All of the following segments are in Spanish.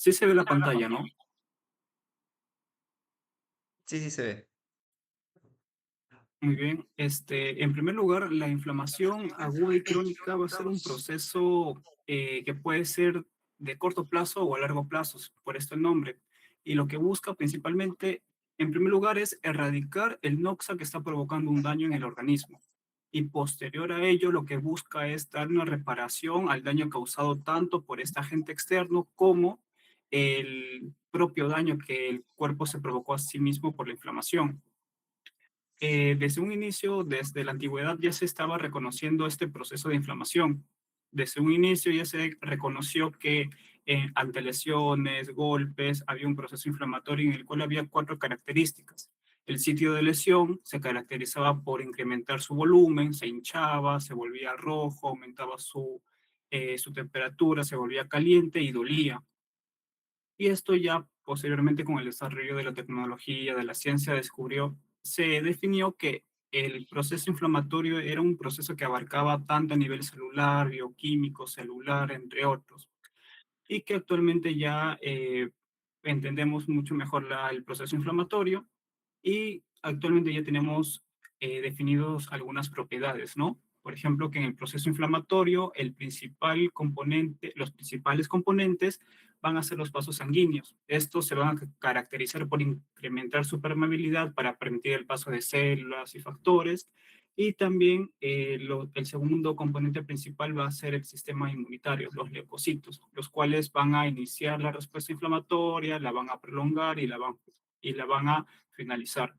Sí se ve la pantalla, ¿no? Sí, sí se ve. Muy bien. En primer lugar, la inflamación aguda y crónica va a ser un proceso que puede ser de corto plazo o a largo plazo, por esto el nombre. Y lo que busca principalmente, en primer lugar, es erradicar el noxa que está provocando un daño en el organismo. Y posterior a ello, lo que busca es dar una reparación al daño causado tanto por este agente externo como el propio daño que el cuerpo se provocó a sí mismo por la inflamación. Desde un inicio, desde la antigüedad, ya se estaba reconociendo este proceso de inflamación. Desde un inicio ya se reconoció que ante lesiones, golpes, había un proceso inflamatorio en el cual había cuatro características. El sitio de lesión se caracterizaba por incrementar su volumen, se hinchaba, se volvía rojo, aumentaba su temperatura, se volvía caliente y dolía. Y esto ya posteriormente con el desarrollo de la tecnología, de la ciencia, se definió que el proceso inflamatorio era un proceso que abarcaba tanto a nivel celular, bioquímico, celular, entre otros, y que actualmente ya entendemos mucho mejor el proceso inflamatorio y actualmente ya tenemos definidos algunas propiedades, ¿no? Por ejemplo, que en el proceso inflamatorio los principales componentes van a ser los vasos sanguíneos. Estos se van a caracterizar por incrementar su permeabilidad para permitir el paso de células y factores. Y también el segundo componente principal va a ser el sistema inmunitario, los leucocitos, los cuales van a iniciar la respuesta inflamatoria, la van a prolongar y la van a finalizar.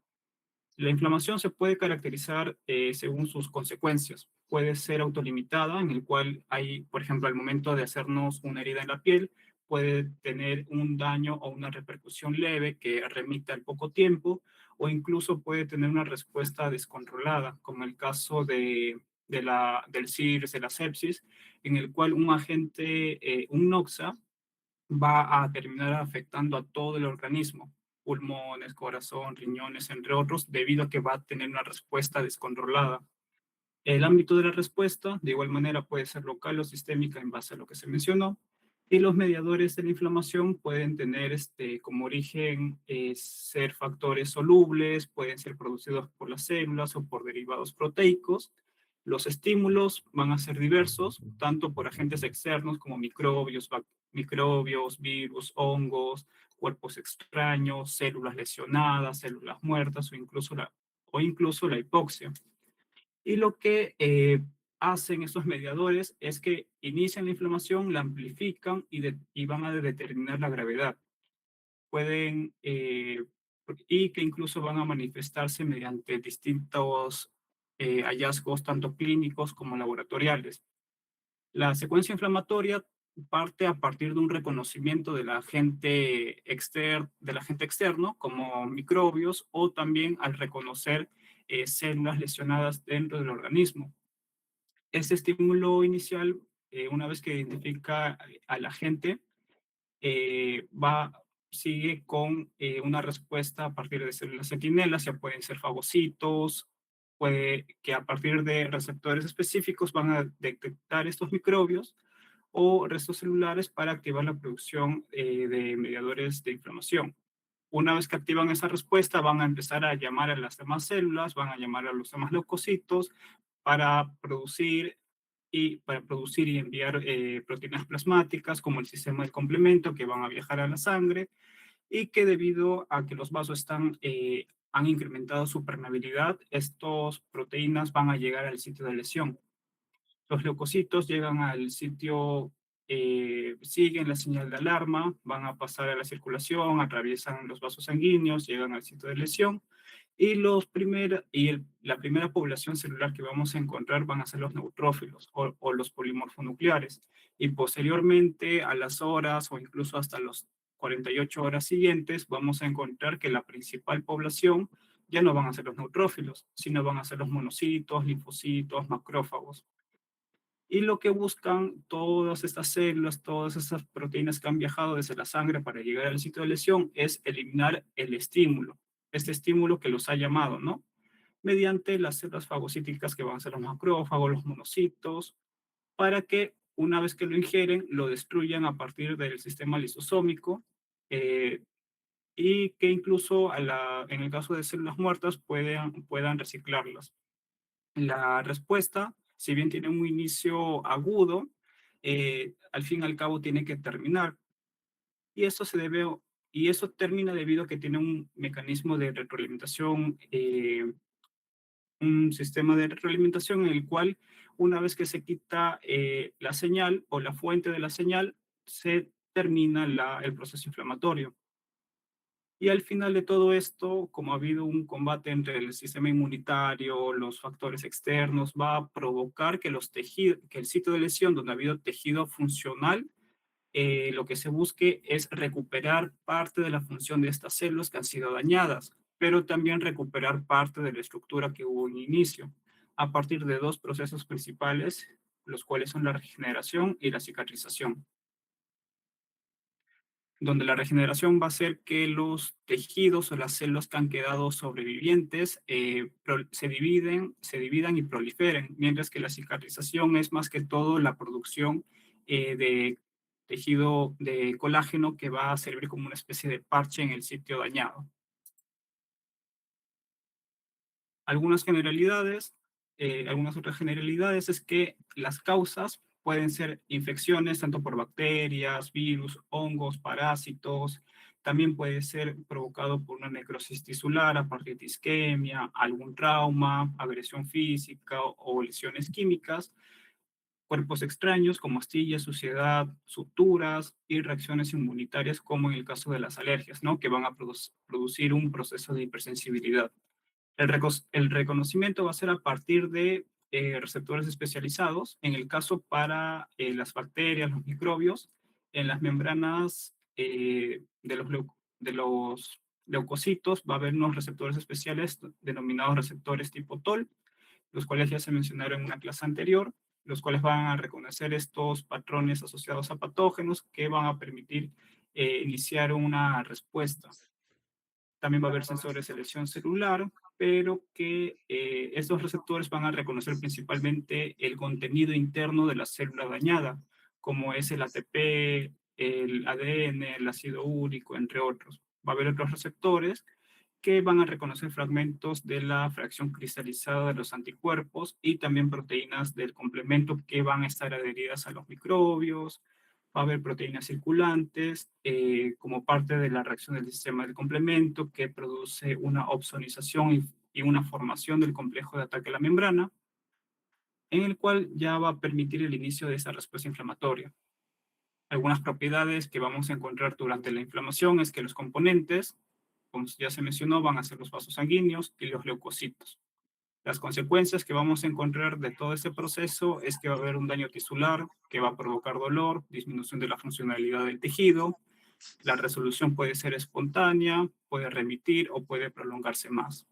La inflamación se puede caracterizar según sus consecuencias. Puede ser autolimitada, en el cual hay, por ejemplo, al momento de hacernos una herida en la piel, puede tener un daño o una repercusión leve que remite al poco tiempo, o incluso puede tener una respuesta descontrolada, como el caso del SIRS, de la sepsis, en el cual un agente, un NOXA, va a terminar afectando a todo el organismo, pulmones, corazón, riñones, entre otros, debido a que va a tener una respuesta descontrolada. El ámbito de la respuesta, de igual manera, puede ser local o sistémica en base a lo que se mencionó. Y los mediadores de la inflamación pueden tener como origen ser factores solubles, pueden ser producidos por las células o por derivados proteicos. Los estímulos van a ser diversos, tanto por agentes externos como microbios, virus, hongos, cuerpos extraños, células lesionadas, células muertas o incluso la hipoxia. Y lo que hacen estos mediadores es que inician la inflamación, la amplifican y van a determinar la gravedad. Pueden, y que incluso van a manifestarse mediante distintos hallazgos, tanto clínicos como laboratoriales. La secuencia inflamatoria parte a partir de un reconocimiento del agente externo, como microbios, o también al reconocer células lesionadas dentro del organismo. Este estímulo inicial, una vez que identifica al agente, sigue con una respuesta a partir de células sentinelas, ya pueden ser fagocitos, puede que a partir de receptores específicos van a detectar estos microbios o restos celulares para activar la producción de mediadores de inflamación. Una vez que activan esa respuesta, van a empezar a llamar a las demás células, van a llamar a los demás leucocitos para producir para producir y enviar proteínas plasmáticas como el sistema de complemento que van a viajar a la sangre y que debido a que los vasos han incrementado su permeabilidad, estas proteínas van a llegar al sitio de lesión. Los leucocitos llegan al sitio, siguen la señal de alarma, van a pasar a la circulación, atraviesan los vasos sanguíneos, llegan al sitio de lesión y la primera población celular que vamos a encontrar van a ser los neutrófilos o los polimorfonucleares. Y posteriormente, a las horas o incluso hasta los 48 horas siguientes, vamos a encontrar que la principal población ya no van a ser los neutrófilos, sino van a ser los monocitos, linfocitos, macrófagos. Y lo que buscan todas estas células, todas estas proteínas que han viajado desde la sangre para llegar al sitio de lesión es eliminar el estímulo, este estímulo que los ha llamado, ¿no? Mediante las células fagocíticas que van a ser los macrófagos, los monocitos, para que una vez que lo ingieren, lo destruyen a partir del sistema lisosómico, eh, y que incluso en el caso de células muertas puedan reciclarlas. La respuesta, si bien tiene un inicio agudo, al fin y al cabo tiene que terminar. Y eso se debe, y eso termina debido a que tiene un mecanismo de retroalimentación, un sistema de retroalimentación en el cual una vez que se quita la señal o la fuente de la señal, se termina el proceso inflamatorio. Y al final de todo esto, como ha habido un combate entre el sistema inmunitario, los factores externos, va a provocar que que el sitio de lesión donde ha habido tejido funcional, lo que se busque es recuperar parte de la función de estas células que han sido dañadas, pero también recuperar parte de la estructura que hubo en inicio, a partir de dos procesos principales, los cuales son la regeneración y la cicatrización, donde la regeneración va a hacer que los tejidos o las células que han quedado sobrevivientes se dividan y proliferen, mientras que la cicatrización es más que todo la producción de tejido de colágeno que va a servir como una especie de parche en el sitio dañado. Algunas generalidades, algunas otras generalidades es que las causas pueden ser infecciones tanto por bacterias, virus, hongos, parásitos. También puede ser provocado por una necrosis tisular a partir de isquemia, algún trauma, agresión física o lesiones químicas, cuerpos extraños como astillas, suciedad, suturas y reacciones inmunitarias como en el caso de las alergias, ¿no? Que van a producir un proceso de hipersensibilidad. El reconocimiento va a ser a partir de receptores especializados, en el caso para las bacterias, los microbios, en las membranas de los leucocitos va a haber unos receptores especiales denominados receptores tipo TOL, los cuales ya se mencionaron en una clase anterior, los cuales van a reconocer estos patrones asociados a patógenos que van a permitir iniciar una respuesta. También va a haber sensores de selección celular, pero que estos receptores van a reconocer principalmente el contenido interno de la célula dañada, como es el ATP, el ADN, el ácido úrico, entre otros. Va a haber otros receptores que van a reconocer fragmentos de la fracción cristalizada de los anticuerpos y también proteínas del complemento que van a estar adheridas a los microbios. Va a haber proteínas circulantes como parte de la reacción del sistema del complemento que produce una opsonización y una formación del complejo de ataque a la membrana, en el cual ya va a permitir el inicio de esa respuesta inflamatoria. Algunas propiedades que vamos a encontrar durante la inflamación es que los componentes, como ya se mencionó, van a ser los vasos sanguíneos y los leucocitos. Las consecuencias que vamos a encontrar de todo este proceso es que va a haber un daño tisular que va a provocar dolor, disminución de la funcionalidad del tejido. La resolución puede ser espontánea, puede remitir o puede prolongarse más.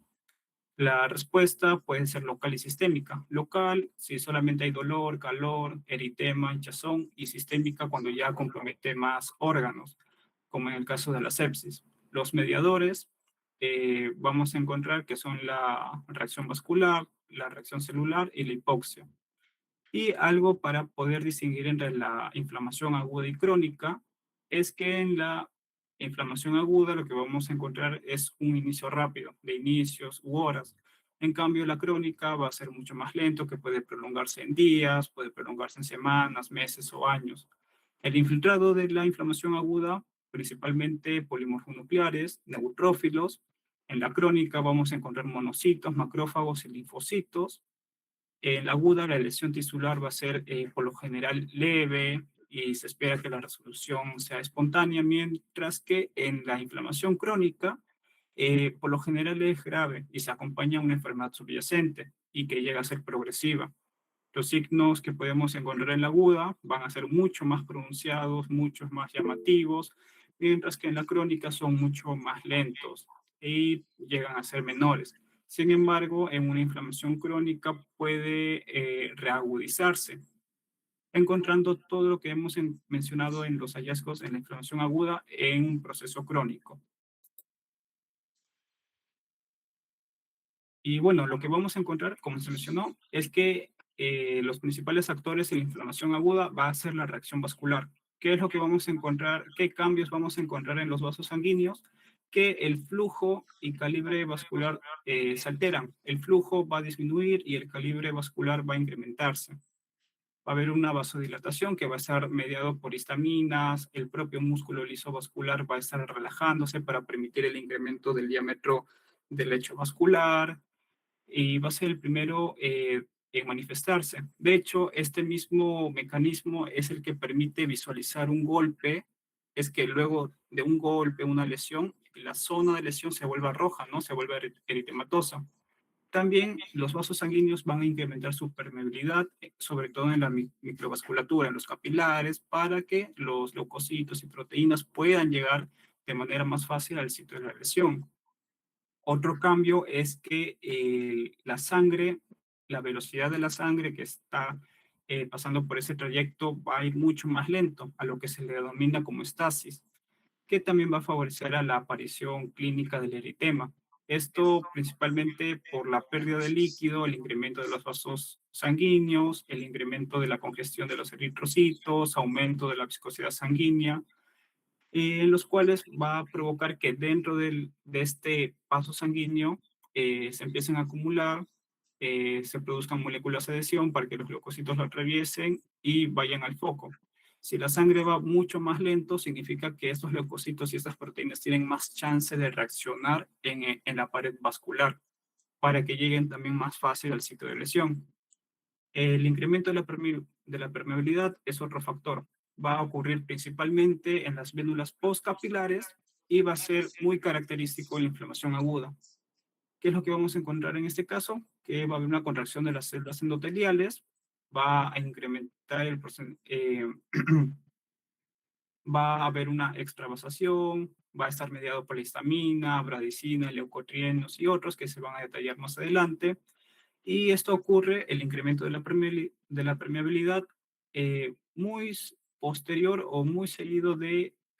La respuesta puede ser local y sistémica. Local, si solamente hay dolor, calor, eritema, hinchazón, y sistémica cuando ya compromete más órganos, como en el caso de la sepsis. Los mediadores vamos a encontrar que son la reacción vascular, la reacción celular y la hipoxia. Y algo para poder distinguir entre la inflamación aguda y crónica es que en la inflamación aguda lo que vamos a encontrar es un inicio rápido, de inicios u horas. En cambio, la crónica va a ser mucho más lento, que puede prolongarse en días, puede prolongarse en semanas, meses o años. El infiltrado de la inflamación aguda, principalmente polimorfonucleares, neutrófilos. En la crónica vamos a encontrar monocitos, macrófagos y linfocitos. En la aguda, la lesión tisular va a ser por lo general leve y se espera que la resolución sea espontánea, mientras que en la inflamación crónica, por lo general es grave y se acompaña a una enfermedad subyacente y que llega a ser progresiva. Los signos que podemos encontrar en la aguda van a ser mucho más pronunciados, mucho más llamativos, mientras que en la crónica son mucho más lentos y llegan a ser menores. Sin embargo, en una inflamación crónica puede reagudizarse, encontrando todo lo que hemos mencionado en los hallazgos en la inflamación aguda en un proceso crónico. Y bueno, lo que vamos a encontrar, como se mencionó, es que los principales actores en la inflamación aguda va a ser la reacción vascular. ¿Qué es lo que vamos a encontrar? ¿Qué cambios vamos a encontrar en los vasos sanguíneos? Que el flujo y calibre vascular se alteran. El flujo va a disminuir y el calibre vascular va a incrementarse. Va a haber una vasodilatación que va a estar mediado por histaminas, el propio músculo liso vascular va a estar relajándose para permitir el incremento del diámetro del lecho vascular, y va a ser el primero en manifestarse. De hecho, este mismo mecanismo es el que permite visualizar un golpe, es que luego de un golpe, una lesión, la zona de lesión se vuelve roja, ¿no? Se vuelve eritematosa. También los vasos sanguíneos van a incrementar su permeabilidad, sobre todo en la microvasculatura, en los capilares, para que los leucocitos y proteínas puedan llegar de manera más fácil al sitio de la lesión. Otro cambio es que la sangre, la velocidad de la sangre que está pasando por ese trayecto va a ir mucho más lento, a lo que se le denomina como estasis, que también va a favorecer a la aparición clínica del eritema. Esto principalmente por la pérdida de líquido, el incremento de los vasos sanguíneos, el incremento de la congestión de los eritrocitos, aumento de la viscosidad sanguínea, en los cuales va a provocar que dentro de este vaso sanguíneo se empiecen a acumular, se produzcan moléculas de adhesión para que los leucocitos lo atraviesen y vayan al foco. Si la sangre va mucho más lento, significa que estos leucocitos y estas proteínas tienen más chance de reaccionar en la pared vascular para que lleguen también más fácil al sitio de lesión. El incremento de la permeabilidad es otro factor. Va a ocurrir principalmente en las vénulas postcapilares y va a ser muy característico en la inflamación aguda. ¿Qué es lo que vamos a encontrar en este caso? Que va a haber una contracción de las células endoteliales, va a incrementar el va a haber una extravasación, va a estar mediado por la histamina, bradicina, leucotrienos y otros que se van a detallar más adelante. Y esto ocurre, el incremento de la permeabilidad, muy posterior o muy seguido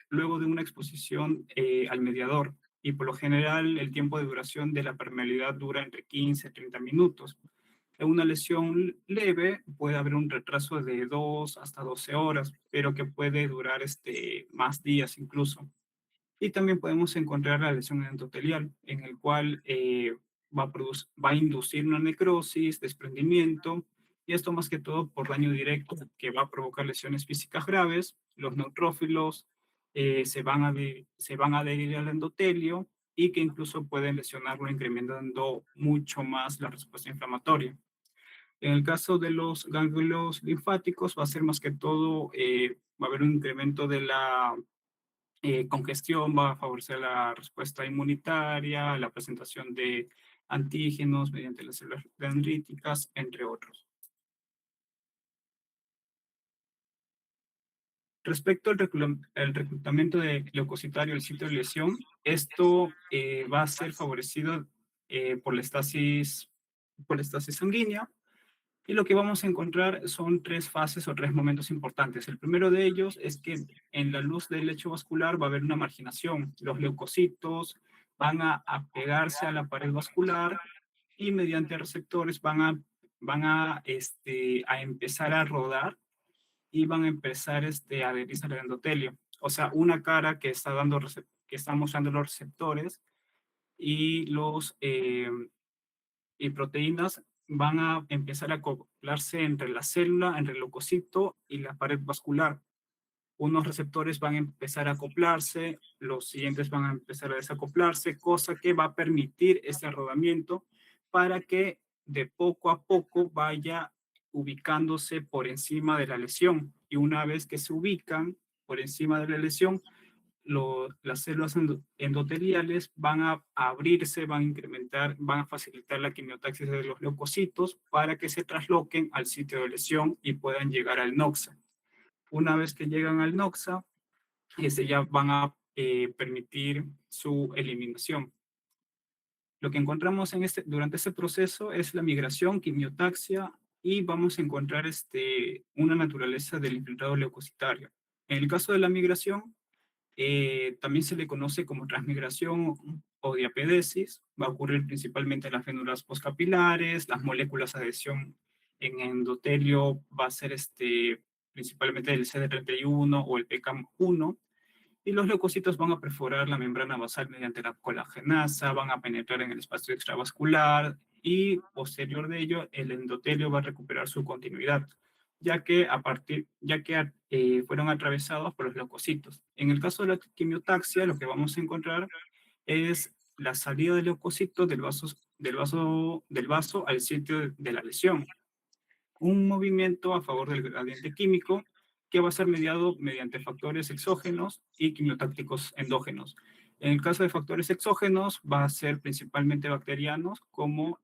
luego de una exposición al mediador. Y por lo general, el tiempo de duración de la permeabilidad dura entre 15 y 30 minutos. En una lesión leve puede haber un retraso de 2 hasta 12 horas, pero que puede durar más días incluso. Y también podemos encontrar la lesión endotelial, en el cual va a inducir una necrosis, desprendimiento, y esto más que todo por daño directo, que va a provocar lesiones físicas graves. Los neutrófilos se van a adherir al endotelio y que incluso pueden lesionarlo, incrementando mucho más la respuesta inflamatoria. En el caso de los ganglios linfáticos, va a ser más que todo, va a haber un incremento de la congestión, va a favorecer la respuesta inmunitaria, la presentación de antígenos mediante las células dendríticas, entre otros. Respecto al reclutamiento de leucocitario al sitio de lesión, esto va a ser favorecido por la estasis sanguínea. Y lo que vamos a encontrar son tres fases o tres momentos importantes. El primero de ellos es que en la luz del lecho vascular va a haber una marginación. Los leucocitos van a pegarse a la pared vascular y mediante receptores van a empezar a rodar y van a empezar a adherirse al endotelio. O sea, una cara que que está mostrando los receptores y y proteínas van a empezar a acoplarse entre la célula, entre el leucocito y la pared vascular. Unos receptores van a empezar a acoplarse, los siguientes van a empezar a desacoplarse, cosa que va a permitir ese rodamiento para que de poco a poco vaya ubicándose por encima de la lesión. Y una vez que se ubican por encima de la lesión, las células endoteliales van a abrirse, van a incrementar, van a facilitar la quimiotaxis de los leucocitos para que se trasloquen al sitio de lesión y puedan llegar al NOXA. Una vez que llegan al NOXA, ya van a permitir su eliminación. Lo que encontramos durante este proceso es la migración, quimiotaxia, y vamos a encontrar una naturaleza del infiltrado leucocitario. En el caso de la migración, también se le conoce como transmigración o diapedesis. Va a ocurrir principalmente en las fénulas postcapilares, las moléculas de adhesión En endotelio va a ser principalmente el CD31 o el PCAM1, y los leucocitos van a perforar la membrana basal mediante la colagenasa, van a penetrar en el espacio extravascular y posterior de ello el endotelio va a recuperar su continuidad, ya que fueron atravesados por los leucocitos. En el caso de la quimiotaxia, lo que vamos a encontrar es la salida del leucocito del vaso al sitio de la lesión, un movimiento a favor del gradiente químico que va a ser mediado mediante factores exógenos y quimiotácticos endógenos. En el caso de factores exógenos, va a ser principalmente bacterianos, como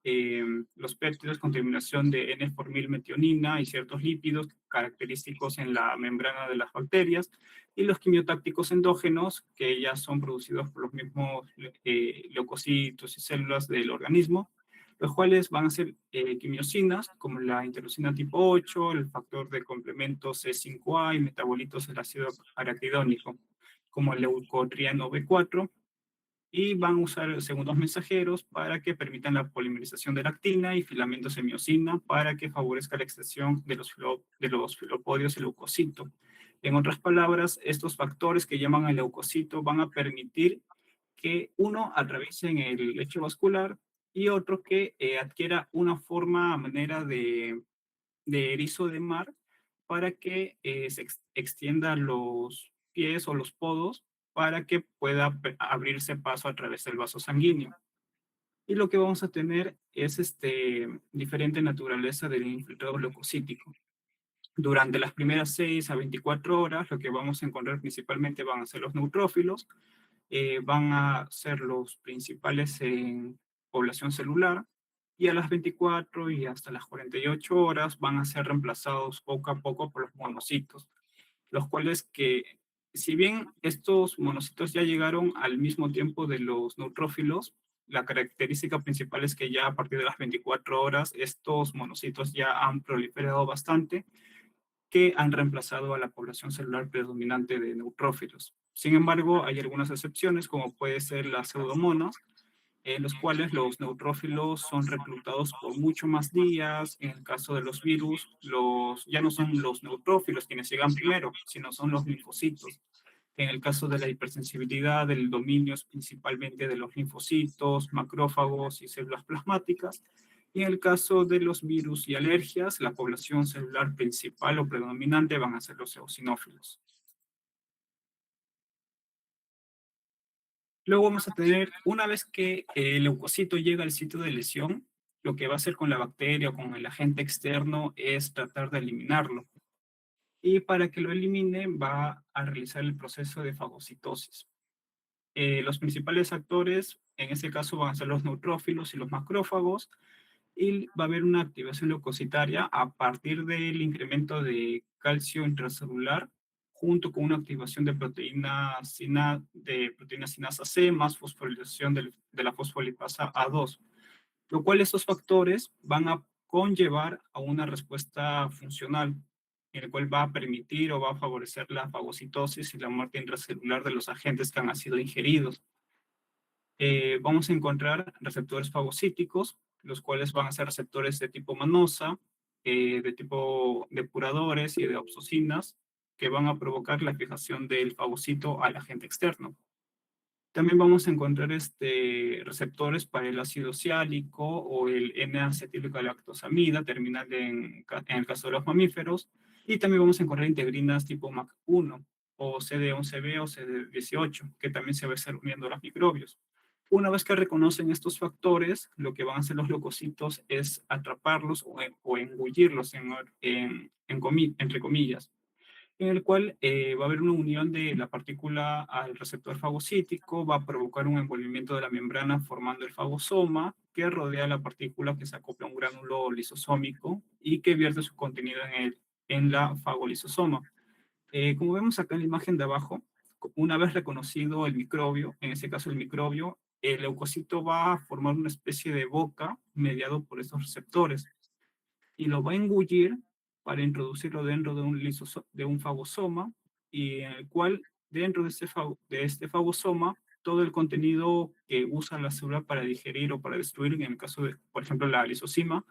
los péptidos con terminación de N-formilmetionina y ciertos lípidos característicos en la membrana de las bacterias, y los quimiotácticos endógenos, que ya son producidos por los mismos leucocitos y células del organismo, los cuales van a ser quimiosinas, como la interleucina tipo 8, el factor de complemento C5A y metabolitos del ácido araquidónico, como el leucotrieno B4, y van a usar segundos mensajeros para que permitan la polimerización de la actina y filamentos de miosina para que favorezca la extensión de los filopodios del leucocito. En otras palabras, estos factores que llaman al leucocito van a permitir que uno atraviese en el lecho vascular y otro que adquiera una forma, manera de erizo de mar para que se extienda los pies o los podos para que pueda abrirse paso a través del vaso sanguíneo. Y lo que vamos a tener es diferente naturaleza del infiltrado leucocítico. Durante las primeras 6 a 24 horas, lo que vamos a encontrar principalmente van a ser los neutrófilos, van a ser los principales en población celular, y a las 24 y hasta las 48 horas van a ser reemplazados poco a poco por los monocitos, los cuales que, si bien estos monocitos ya llegaron al mismo tiempo de los neutrófilos, la característica principal es que ya a partir de las 24 horas estos monocitos ya han proliferado bastante, que han reemplazado a la población celular predominante de neutrófilos. Sin embargo, hay algunas excepciones, como puede ser las pseudomonas, en los cuales los neutrófilos son reclutados por mucho más días. En el caso de los virus, ya no son los neutrófilos quienes llegan primero, sino son los linfocitos. En el caso de la hipersensibilidad, el dominio es principalmente de los linfocitos, macrófagos y células plasmáticas. Y en el caso de los virus y alergias, la población celular principal o predominante van a ser los eosinófilos. Luego vamos a tener, una vez que el leucocito llega al sitio de lesión, lo que va a hacer con la bacteria o con el agente externo es tratar de eliminarlo. Y para que lo elimine, va a realizar el proceso de fagocitosis. Los principales actores en este caso van a ser los neutrófilos y los macrófagos, y va a haber una activación leucocitaria a partir del incremento de calcio intracelular, junto con una activación de proteína sinasa C más fosforilación de la fosfolipasa A2, lo cual estos factores van a conllevar a una respuesta funcional, en el cual va a permitir o va a favorecer la fagocitosis y la muerte intracelular de los agentes que han sido ingeridos. Vamos a encontrar receptores fagocíticos, los cuales van a ser receptores de tipo manosa, de tipo depuradores y de opsocinas, que van a provocar la fijación del fagocito al agente externo. También vamos a encontrar receptores para el ácido ciálico o el N-acetilgalactosamida, terminal en el caso de los mamíferos, y también vamos a encontrar integrinas tipo MAC1 o CD11B o CD18, que también se va a estar uniendo a los microbios. Una vez que reconocen estos factores, lo que van a hacer los leucocitos es atraparlos o engullirlos entre comillas, en el cual va a haber una unión de la partícula al receptor fagocítico, va a provocar un envolvimiento de la membrana formando el fagosoma que rodea la partícula, que se acopla a un gránulo lisosómico y que vierte su contenido en la fagolisosoma. Como vemos acá en la imagen de abajo, una vez reconocido el microbio, en este caso el microbio, el leucocito va a formar una especie de boca mediado por estos receptores y lo va a engullir para introducirlo dentro de un fagosoma, y en el cual dentro de este fagosoma todo el contenido que usa la célula para digerir o para destruir, en el caso de, por ejemplo, la lisosima,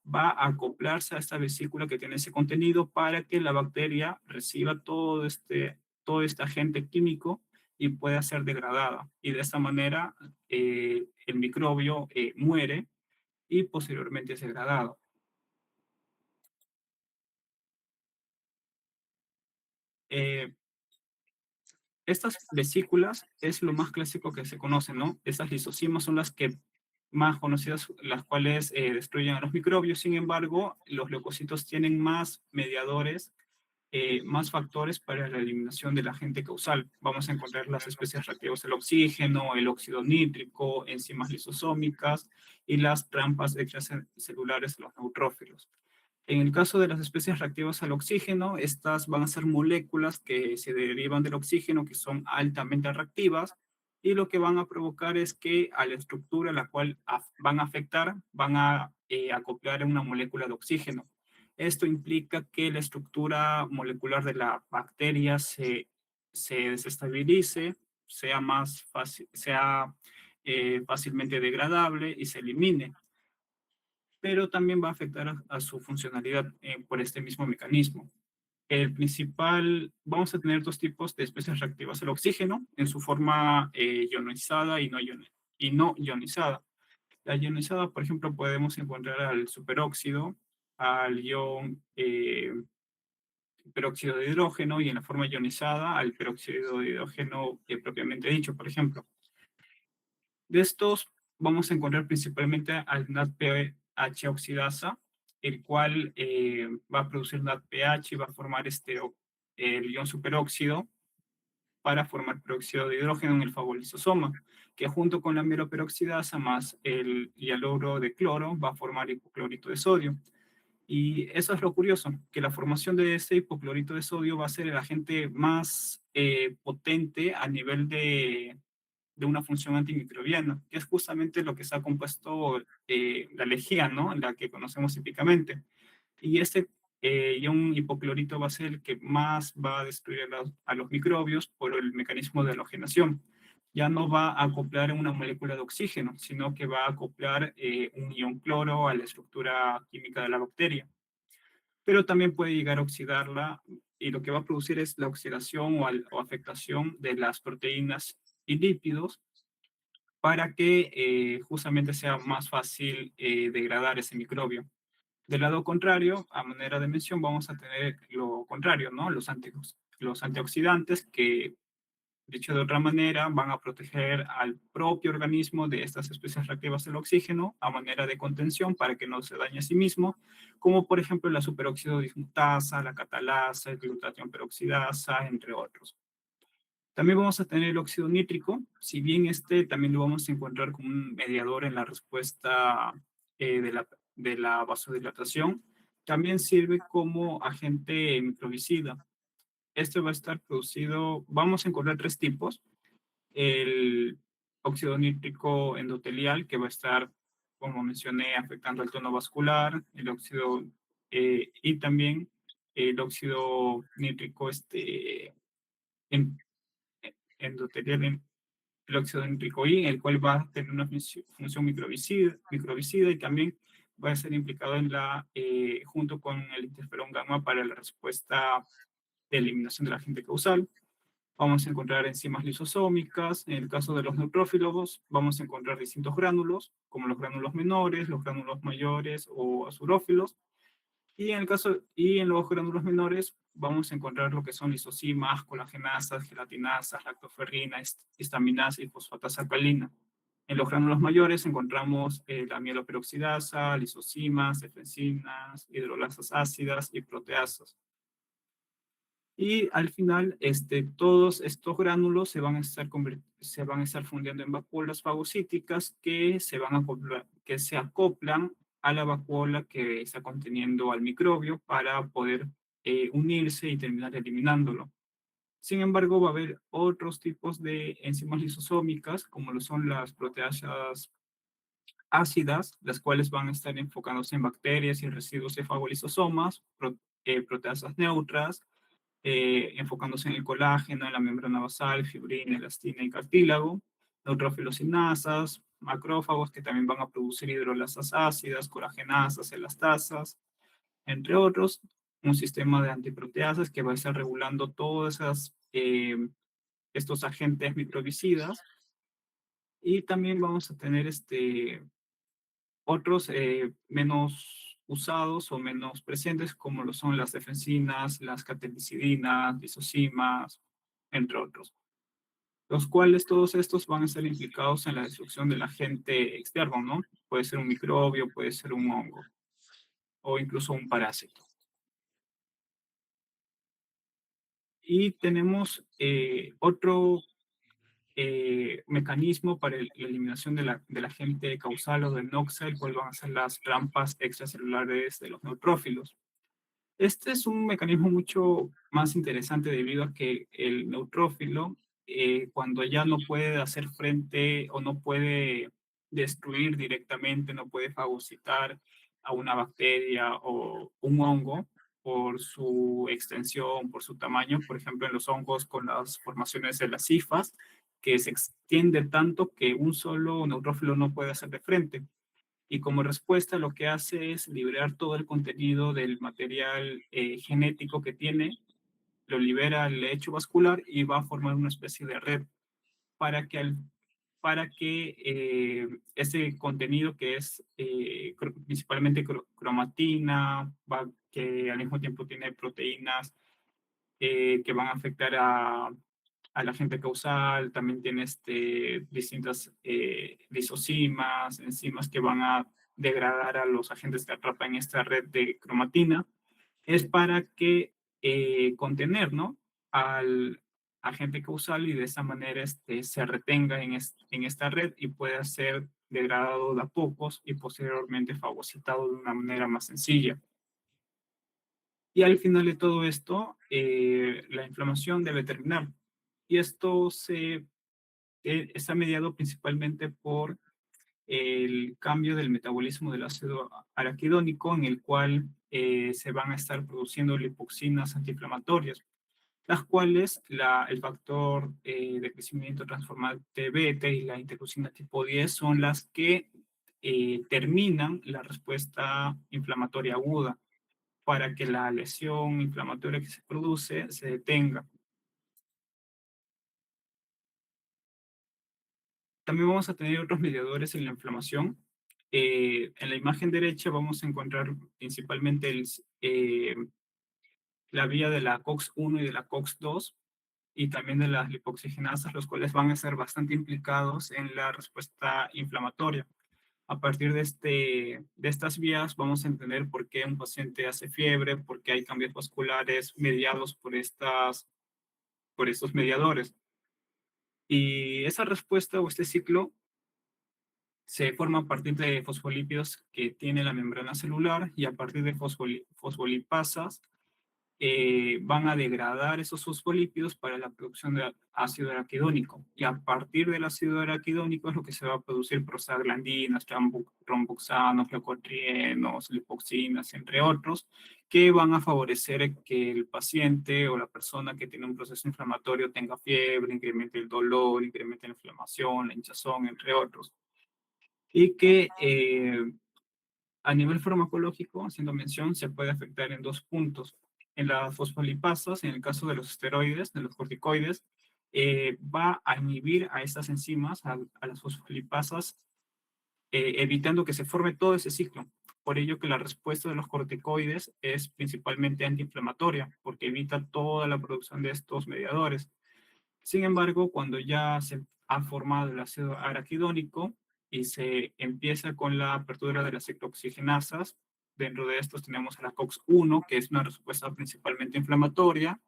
va a acoplarse a esta vesícula que tiene ese contenido para que la bacteria reciba todo este agente químico y pueda ser degradada. Y de esta manera el microbio muere y posteriormente es degradado. Eh, Estas vesículas es lo más clásico que se conoce, ¿no? Estas lisosimas son las que más conocidas, las cuales destruyen a los microbios. Sin embargo, los leucocitos tienen más mediadores, más factores para la eliminación del agente causal. Vamos a encontrar las especies reactivas del oxígeno, el óxido nítrico, enzimas lisosómicas y las trampas extracelulares de los neutrófilos. En el caso de las especies reactivas al oxígeno, estas van a ser moléculas que se derivan del oxígeno, que son altamente reactivas, y lo que van a provocar es que a la estructura a la cual van a afectar, van a acoplar una molécula de oxígeno. Esto implica que la estructura molecular de la bacteria se desestabilice, sea más fácil, sea fácilmente degradable y se elimine, pero también va a afectar a su funcionalidad por este mismo mecanismo. El principal, vamos a tener dos tipos de especies reactivas al oxígeno en su forma ionizada y no ionizada. La ionizada, por ejemplo, podemos encontrar al superóxido, al ion peróxido de hidrógeno y en la forma ionizada al peróxido de hidrógeno propiamente dicho, por ejemplo. De estos vamos a encontrar principalmente al NADPH oxidasa, el cual va a producir NADPH y va a formar el ion superóxido para formar peróxido de hidrógeno en el fagolisosoma, que junto con la mieloperoxidasa más el hialuro de cloro va a formar hipoclorito de sodio. Y eso es lo curioso, que la formación de este hipoclorito de sodio va a ser el agente más potente a nivel de una función antimicrobiana, que es justamente lo que está compuesto la lejía, ¿no? La que conocemos típicamente. Y este ion hipoclorito va a ser el que más va a destruir a los microbios por el mecanismo de halogenación. Ya no va a acoplar una molécula de oxígeno, sino que va a acoplar un ion cloro a la estructura química de la bacteria. Pero también puede llegar a oxidarla y lo que va a producir es la oxidación o afectación de las proteínas y lípidos para que justamente sea más fácil degradar ese microbio. Del lado contrario, a manera de mención, vamos a tener lo contrario, ¿no? Los antioxidantes que, dicho de otra manera, van a proteger al propio organismo de estas especies reactivas del oxígeno a manera de contención para que no se dañe a sí mismo, como por ejemplo la superóxido dismutasa, la catalasa, el glutatión peroxidasa, entre otros. También vamos a tener el óxido nítrico, si bien este también lo vamos a encontrar como un mediador en la respuesta de la vasodilatación, también sirve como agente microbicida. Este va a estar producido, vamos a encontrar tres tipos: el óxido nítrico endotelial, que va a estar, como mencioné, afectando al tono vascular, y también el óxido nítrico en- endotelial, el óxido nítrico I, el cual va a tener una función microbicida y también va a ser implicado junto con el interferón gamma para la respuesta de eliminación del agente causal. Vamos a encontrar enzimas lisosómicas. En el caso de los neutrófilos, vamos a encontrar distintos gránulos, como los gránulos menores, los gránulos mayores o azurófilos. Y en los gránulos menores vamos a encontrar lo que son lisosimas, colagenasas, gelatinasas, lactoferrinas, histaminasa y fosfatasa alcalina. En los gránulos mayores encontramos la mieloperoxidasa, lisosimas, defensinas, hidrolasas ácidas y proteasas. Y al final, todos estos gránulos se van a estar fundiendo en vacuolas fagocíticas que se acoplan a la vacuola que está conteniendo al microbio para poder unirse y terminar eliminándolo. Sin embargo, va a haber otros tipos de enzimas lisosómicas, como lo son las proteasas ácidas, las cuales van a estar enfocándose en bacterias y residuos de fagolisosomas, proteasas neutras, enfocándose en el colágeno, en la membrana basal, fibrina, elastina y cartílago, neutrófilos sinasas, macrófagos que también van a producir hidrolasas ácidas, coragenasas, elastasas, entre otros. Un sistema de antiproteasas que va a estar regulando todos estos agentes microbicidas. Y también vamos a tener otros menos usados o menos presentes, como lo son las defensinas, las catequicidinas, lisocimas, entre otros, los cuales todos estos van a estar implicados en la destrucción del agente externo, ¿no? Puede ser un microbio, puede ser un hongo o incluso un parásito. Y tenemos otro mecanismo para la eliminación del agente causal o del NOx, el cual van a ser las rampas extracelulares de los neutrófilos. Este es un mecanismo mucho más interesante debido a que el neutrófilo, cuando ya no puede hacer frente o no puede destruir directamente, no puede fagocitar a una bacteria o un hongo por su extensión, por su tamaño, por ejemplo, en los hongos con las formaciones de las hifas, que se extiende tanto que un solo neutrófilo no puede hacer de frente y como respuesta lo que hace es liberar todo el contenido del material genético que tiene, lo libera al lecho vascular y va a formar una especie de red para que, para que ese contenido que es principalmente cromatina, que al mismo tiempo tiene proteínas que van a afectar al agente causal, también tiene distintas lisocimas, enzimas que van a degradar a los agentes que atrapan esta red de cromatina, es para que contener, ¿no? Al agente causal y de esa manera se retenga en esta red y pueda ser degradado de a pocos y posteriormente fagocitado de una manera más sencilla. Y al final de todo esto, la inflamación debe terminar. Y esto está mediado principalmente por el cambio del metabolismo del ácido araquidónico, en el cual se van a estar produciendo lipoxinas antiinflamatorias, las cuales el factor de crecimiento transformante beta y la interleucina tipo 10 son las que terminan la respuesta inflamatoria aguda para que la lesión inflamatoria que se produce se detenga. También vamos a tener otros mediadores en la inflamación. En la imagen derecha vamos a encontrar principalmente la vía de la COX-1 y de la COX-2 y también de las lipoxigenasas, los cuales van a ser bastante implicados en la respuesta inflamatoria. A partir de estas vías vamos a entender por qué un paciente hace fiebre, por qué hay cambios vasculares mediados por estos mediadores. Y esa respuesta o este ciclo se forma a partir de fosfolípidos que tiene la membrana celular y a partir de fosfolipasas van a degradar esos fosfolípidos para la producción de ácido araquidónico. Y a partir del ácido araquidónico es lo que se va a producir prostaglandinas, romboxanos, leucotrienos, lipoxinas, entre otros, que van a favorecer que el paciente o la persona que tiene un proceso inflamatorio tenga fiebre, incremente el dolor, incremente la inflamación, la hinchazón, entre otros. Y que a nivel farmacológico, haciendo mención, se puede afectar en dos puntos. En las fosfolipasas, en el caso de los esteroides, de los corticoides, va a inhibir a estas enzimas, a las fosfolipasas, evitando que se forme todo ese ciclo. Por ello que la respuesta de los corticoides es principalmente antiinflamatoria, porque evita toda la producción de estos mediadores. Sin embargo, cuando ya se ha formado el ácido araquidónico y se empieza con la apertura de las ciclooxigenasas, dentro de estos tenemos a la COX-1, que es una respuesta principalmente inflamatoria,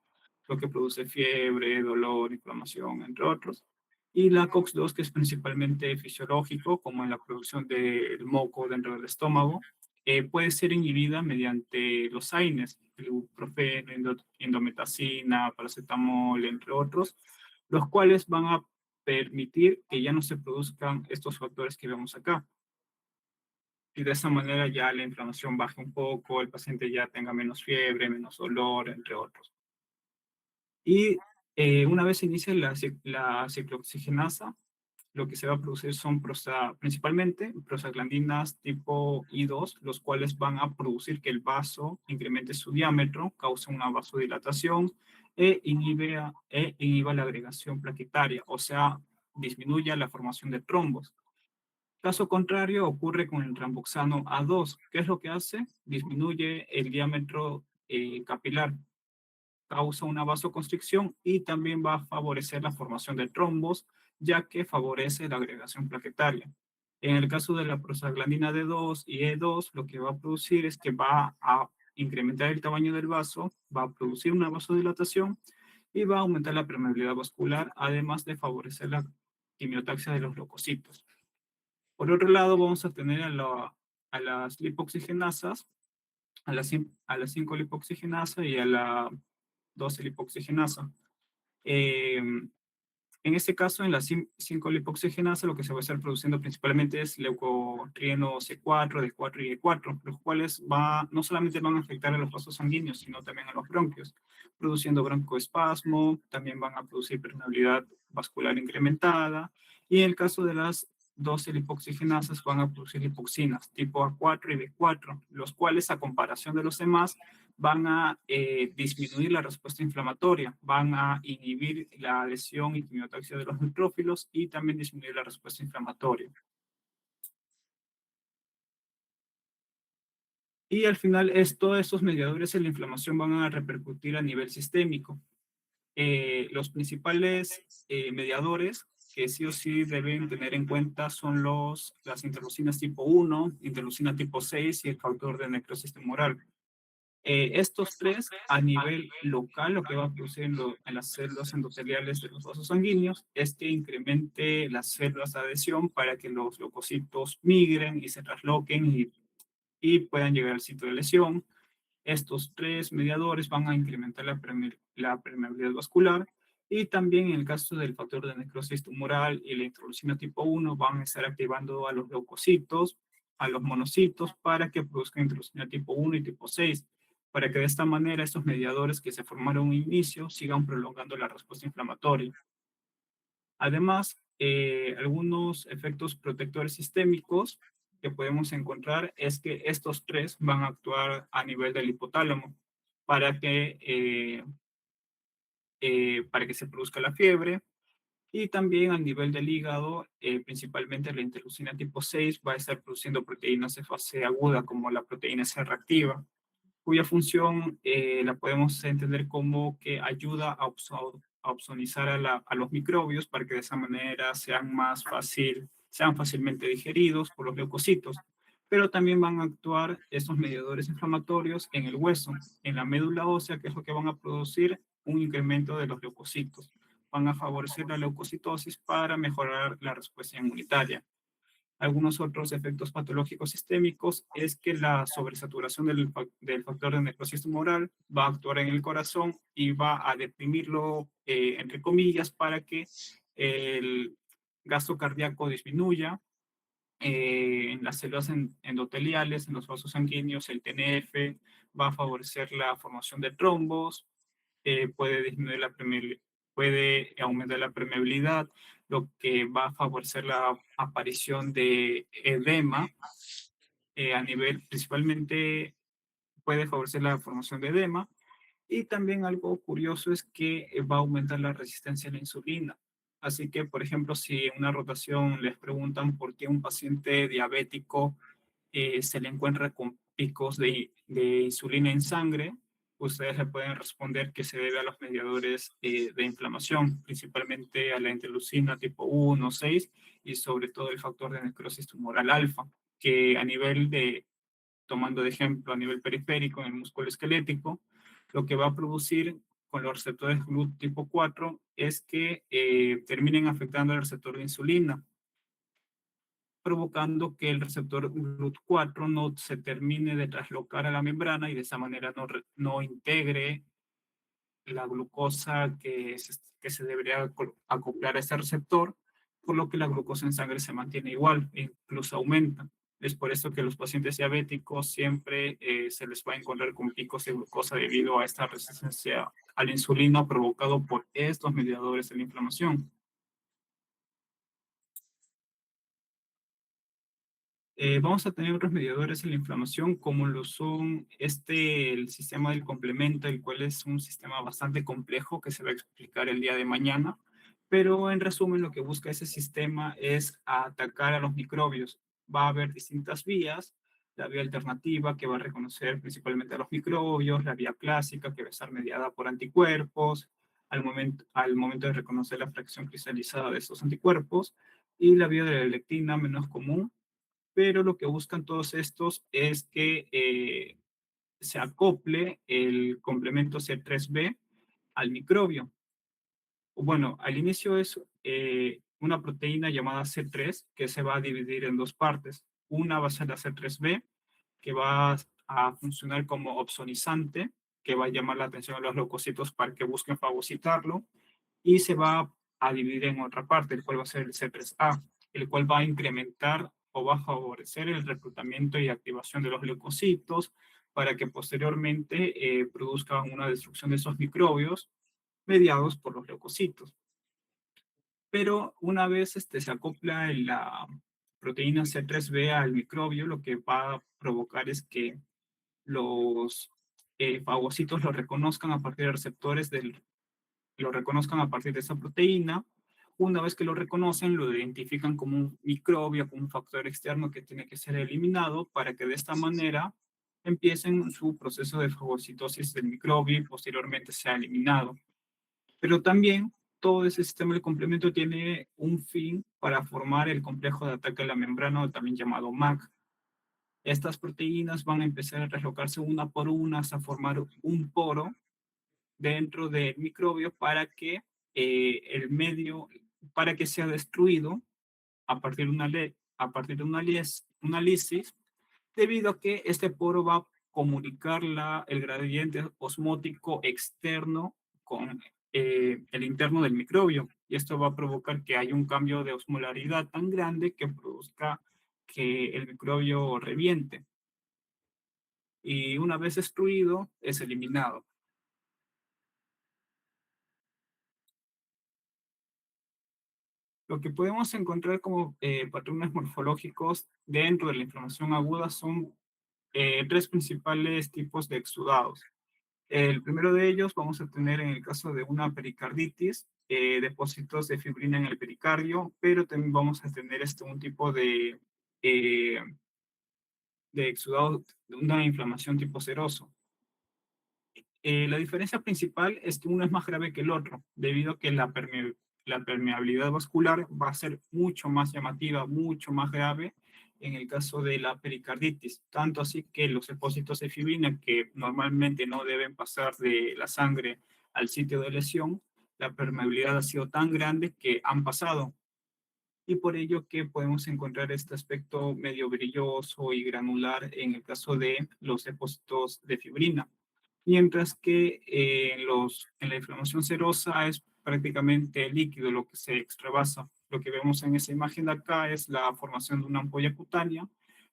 lo que produce fiebre, dolor, inflamación, entre otros. Y la COX-2, que es principalmente fisiológico, como en la producción del moco dentro del estómago, puede ser inhibida mediante los AINES, el ibuprofeno, indometacina, paracetamol, entre otros, los cuales van a permitir que ya no se produzcan estos factores que vemos acá. Y de esa manera ya la inflamación baje un poco, el paciente ya tenga menos fiebre, menos dolor, entre otros. Y una vez se inicia la ciclooxigenasa, lo que se va a producir son principalmente prostaglandinas tipo I2, los cuales van a producir que el vaso incremente su diámetro, causa una vasodilatación e inhiba la agregación plaquetaria, o sea, disminuye la formación de trombos. Caso contrario, ocurre con el tramboxano A2. ¿Qué es lo que hace? Disminuye el diámetro capilar, causa una vasoconstricción y también va a favorecer la formación de trombos, ya que favorece la agregación plaquetaria. En el caso de la prostaglandina D2 y E2, lo que va a producir es que va a incrementar el tamaño del vaso, va a producir una vasodilatación y va a aumentar la permeabilidad vascular, además de favorecer la quimiotaxia de los leucocitos. Por otro lado, vamos a tener a las lipoxigenasas, a la 5 lipoxigenasa y a la 12 lipoxigenasa. Eh, en este caso, en la 5-lipoxygenasa, lo que se va a estar produciendo principalmente es leucotrieno C4, D4 y E4, los cuales no solamente van a afectar a los vasos sanguíneos, sino también a los bronquios, produciendo broncoespasmo, también van a producir permeabilidad vascular incrementada, y en el caso de las 12 lipoxigenasas van a producir lipoxinas tipo A4 y B4, los cuales a comparación de los demás van a disminuir la respuesta inflamatoria, van a inhibir la adhesión y quimiotaxia de los neutrófilos y también disminuir la respuesta inflamatoria. Y al final, todos estos mediadores de la inflamación van a repercutir a nivel sistémico. Los principales mediadores que sí o sí deben tener en cuenta son las interleucinas tipo 1, interleucina tipo 6 y el factor de necrosis tumoral. Estos tres, a nivel local, lo que va a producir en las células endoteliales de los vasos sanguíneos es que incremente las células de adhesión para que los leucocitos migren y se trasloquen y puedan llegar al sitio de lesión. Estos tres mediadores van a incrementar la permeabilidad vascular y también en el caso del factor de necrosis tumoral y la interleucina tipo 1 van a estar activando a los leucocitos, a los monocitos para que produzcan interleucina tipo 1 y tipo 6, para que de esta manera estos mediadores que se formaron en un inicio sigan prolongando la respuesta inflamatoria. Además, algunos efectos protectores sistémicos que podemos encontrar es que estos tres van a actuar a nivel del hipotálamo para que, para que se produzca la fiebre y también a nivel del hígado, principalmente la interleucina tipo 6 va a estar produciendo proteínas de fase aguda como la proteína C reactiva, cuya función la podemos entender como que ayuda a opsonizar a los microbios para que de esa manera sean fácilmente digeridos por los leucocitos. Pero también van a actuar estos mediadores inflamatorios en el hueso, en la médula ósea, que es lo que van a producir un incremento de los leucocitos. Van a favorecer la leucocitosis para mejorar la respuesta inmunitaria. Algunos otros efectos patológicos sistémicos es que la sobresaturación del factor de necrosis tumoral va a actuar en el corazón y va a deprimirlo, entre comillas, para que el gasto cardíaco disminuya. En las células endoteliales, en los vasos sanguíneos, el TNF va a favorecer la formación de trombos, puede disminuir puede aumentar la permeabilidad, lo que va a favorecer la aparición de edema a nivel, principalmente puede favorecer la formación de edema. Y también algo curioso es que va a aumentar la resistencia a la insulina. Así que, por ejemplo, si en una rotación les preguntan por qué un paciente diabético se le encuentra con picos de insulina en sangre, ustedes le pueden responder que se debe a los mediadores de inflamación, principalmente a la interleucina tipo 1, 6 y sobre todo el factor de necrosis tumoral alfa, que tomando de ejemplo a nivel periférico en el músculo esquelético, lo que va a producir con los receptores GLUT tipo 4 es que terminen afectando el receptor de insulina, provocando que el receptor GLUT4 no se termine de traslocar a la membrana y de esa manera no integre la glucosa que se debería acoplar a este receptor, por lo que la glucosa en sangre se mantiene igual e incluso aumenta. Es por eso que los pacientes diabéticos siempre se les va a encontrar con picos de glucosa debido a esta resistencia a la insulina provocado por estos mediadores de la inflamación. Vamos a tener otros mediadores en la inflamación, como lo son el sistema del complemento, el cual es un sistema bastante complejo que se va a explicar el día de mañana. Pero en resumen, lo que busca ese sistema es atacar a los microbios. Va a haber distintas vías: la vía alternativa, que va a reconocer principalmente a los microbios; la vía clásica, que va a estar mediada por anticuerpos, al momento de reconocer la fracción cristalizada de estos anticuerpos; y la vía de la lectina, menos común, pero lo que buscan todos estos es que se acople el complemento C3b al microbio. Bueno, al inicio es una proteína llamada C3 que se va a dividir en dos partes. Una va a ser la C3b, que va a funcionar como opsonizante, que va a llamar la atención a los leucocitos para que busquen fagocitarlo, y se va a dividir en otra parte, el cual va a ser el C3A, el cual va a incrementar o va a favorecer el reclutamiento y activación de los leucocitos para que posteriormente produzcan una destrucción de esos microbios mediados por los leucocitos. Pero una vez se acopla la proteína C3b al microbio, lo que va a provocar es que los fagocitos lo reconozcan a partir de receptores lo reconozcan a partir de esa proteína. Una vez que lo reconocen, lo identifican como un microbio, como un factor externo que tiene que ser eliminado para que de esta manera empiecen su proceso de fagocitosis del microbio y posteriormente sea eliminado. Pero también todo ese sistema de complemento tiene un fin para formar el complejo de ataque a la membrana, también llamado MAC. Estas proteínas van a empezar a deslocarse una por una hasta formar un poro dentro del microbio para que el medio, para que sea destruido a partir de una lisis, debido a que este poro va a comunicar el gradiente osmótico externo con el interno del microbio. Y esto va a provocar que haya un cambio de osmolaridad tan grande que produzca que el microbio reviente. Y una vez destruido, es eliminado. Lo que podemos encontrar como patrones morfológicos dentro de la inflamación aguda son tres principales tipos de exudados. El primero de ellos vamos a tener en el caso de una pericarditis, depósitos de fibrina en el pericardio, pero también vamos a tener un tipo eh, de exudado, de una inflamación tipo seroso. La diferencia principal es que uno es más grave que el otro, debido a que la permeabilidad vascular va a ser mucho más llamativa, mucho más grave en el caso de la pericarditis. Tanto así que los depósitos de fibrina, que normalmente no deben pasar de la sangre al sitio de lesión, la permeabilidad ha sido tan grande que han pasado. Y por ello que podemos encontrar este aspecto medio brilloso y granular en el caso de los depósitos de fibrina. Mientras que en la inflamación serosa es prácticamente líquido lo que se extravasa. Lo que vemos en esa imagen de acá es la formación de una ampolla cutánea,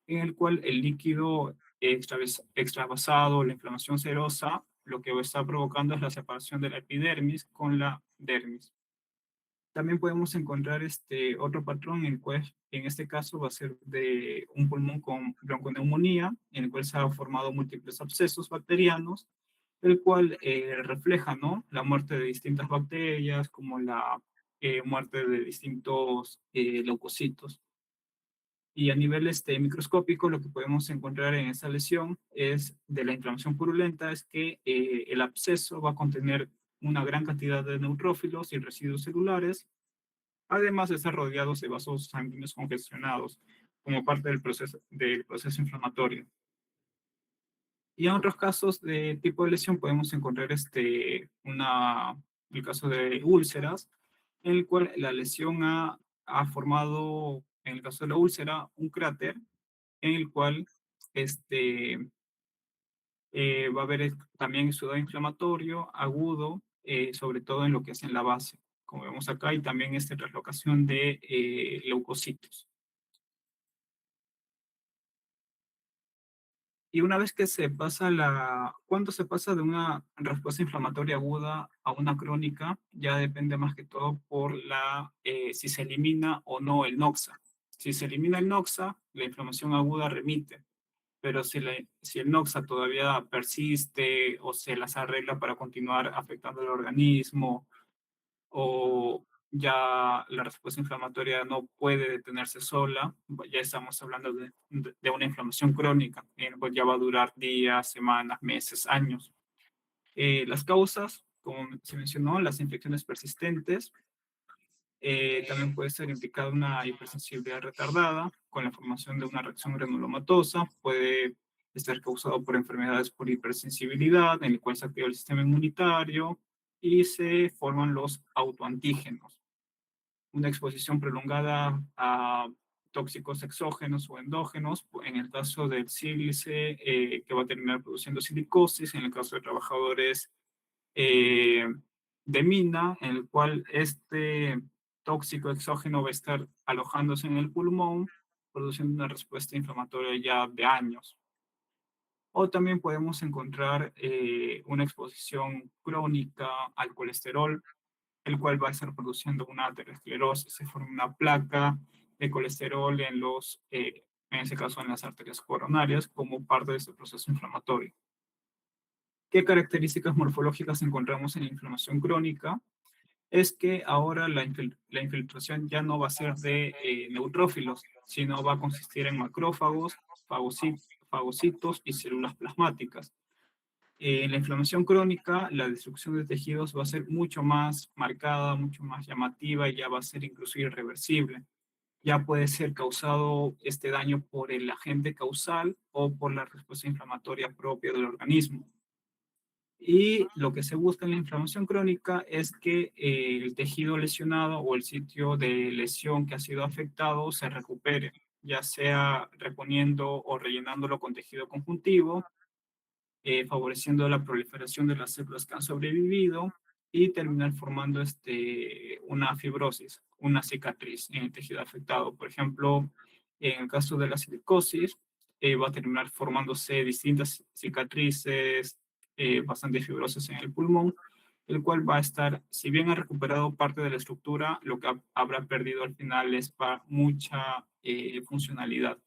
en el cual el líquido extravasado, la inflamación serosa, lo que está provocando es la separación de la epidermis con la dermis. También podemos encontrar otro patrón en el cual, en este caso, va a ser de un pulmón con bronconeumonía, en el cual se han formado múltiples abscesos bacterianos, el cual refleja, ¿no?, la muerte de distintas bacterias, como la muerte de distintos leucocitos. Y a nivel microscópico, lo que podemos encontrar en esa lesión es de la inflamación purulenta, es que el absceso va a contener una gran cantidad de neutrófilos y residuos celulares, además de estar rodeados de vasos sanguíneos congestionados como parte del proceso inflamatorio. Y en otros casos de tipo de lesión podemos encontrar el caso de úlceras, en el cual la lesión ha formado, en el caso de la úlcera, un cráter en el cual este, va a haber también exudado inflamatorio agudo, sobre todo en lo que es en la base, como vemos acá, y también translocación de leucocitos. Y una vez que cuando se pasa de una respuesta inflamatoria aguda a una crónica, ya depende más que todo por si se elimina o no el NOXA. Si se elimina el noxa, la inflamación aguda remite, pero si el noxa todavía persiste o se las arregla para continuar afectando el organismo o ya la respuesta inflamatoria no puede detenerse sola, ya estamos hablando de una inflamación crónica, pues ya va a durar días, semanas, meses, años. Las causas, como se mencionó, las infecciones persistentes, también puede ser implicada una hipersensibilidad retardada con la formación de una reacción granulomatosa, puede estar causado por enfermedades por hipersensibilidad, en el cual se activa el sistema inmunitario y se forman los autoantígenos. Una exposición prolongada a tóxicos exógenos o endógenos, en el caso del sílice, que va a terminar produciendo silicosis, en el caso de trabajadores eh, de mina, en el cual este tóxico exógeno va a estar alojándose en el pulmón, produciendo una respuesta inflamatoria ya de años. O también podemos encontrar una exposición crónica al colesterol, el cual va a estar produciendo una aterosclerosis, se forma una placa de colesterol en ese caso en las arterias coronarias, como parte de este proceso inflamatorio. ¿Qué características morfológicas encontramos en la inflamación crónica? Es que ahora la infiltración ya no va a ser de neutrófilos, sino va a consistir en macrófagos, fagocitos y células plasmáticas. En la inflamación crónica, la destrucción de tejidos va a ser mucho más marcada, mucho más llamativa y ya va a ser incluso irreversible. Ya puede ser causado este daño por el agente causal o por la respuesta inflamatoria propia del organismo. Y lo que se busca en la inflamación crónica es que el tejido lesionado o el sitio de lesión que ha sido afectado se recupere, ya sea reponiendo o rellenándolo con tejido conjuntivo, favoreciendo la proliferación de las células que han sobrevivido y terminar formando una fibrosis, una cicatriz en el tejido afectado. Por ejemplo, en el caso de la silicosis, va a terminar formándose distintas cicatrices bastante fibrosas en el pulmón, el cual va a estar, si bien ha recuperado parte de la estructura, lo que habrá perdido al final es mucha funcionalidad,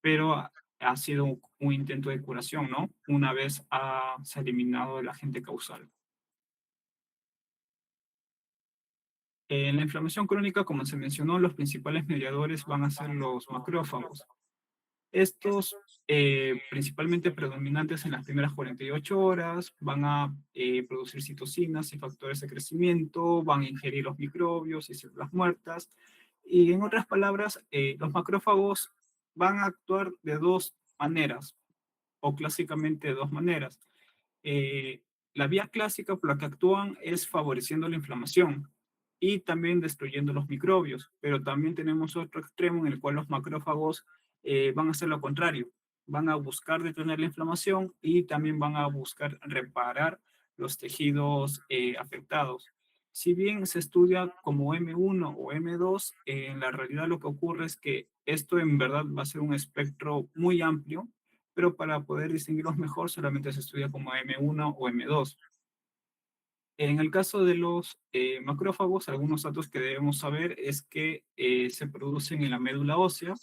pero ha sido un intento de curación, ¿no? Una vez se ha eliminado el agente causal. En la inflamación crónica, como se mencionó, los principales mediadores van a ser los macrófagos. Estos, principalmente predominantes en las primeras 48 horas, van a producir citocinas y factores de crecimiento, van a ingerir los microbios y células muertas. Y en otras palabras, los macrófagos van a actuar de dos maneras, o clásicamente de dos maneras. Eh, la vía clásica por la que actúan es favoreciendo la inflamación y también destruyendo los microbios, pero también tenemos otro extremo en el cual los macrófagos van a hacer lo contrario, van a buscar detener la inflamación y también van a buscar reparar los tejidos afectados. Si bien se estudia como M1 o M2, en la realidad lo que ocurre es que esto en verdad va a ser un espectro muy amplio, pero para poder distinguirlos mejor solamente se estudia como M1 o M2. En el caso de los macrófagos, algunos datos que debemos saber es que se producen en la médula ósea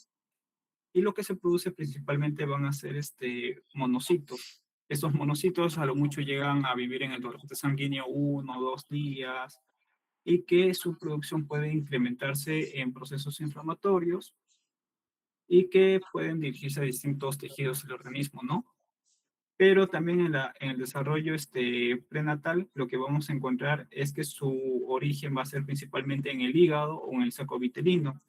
y lo que se produce principalmente van a ser monocitos. Estos monocitos a lo mucho llegan a vivir en el torrente sanguíneo 1 o 2 días y que su producción puede incrementarse en procesos inflamatorios y que pueden dirigirse a distintos tejidos del organismo, ¿no? Pero también en el desarrollo prenatal, lo que vamos a encontrar es que su origen va a ser principalmente en el hígado o en el saco vitelino,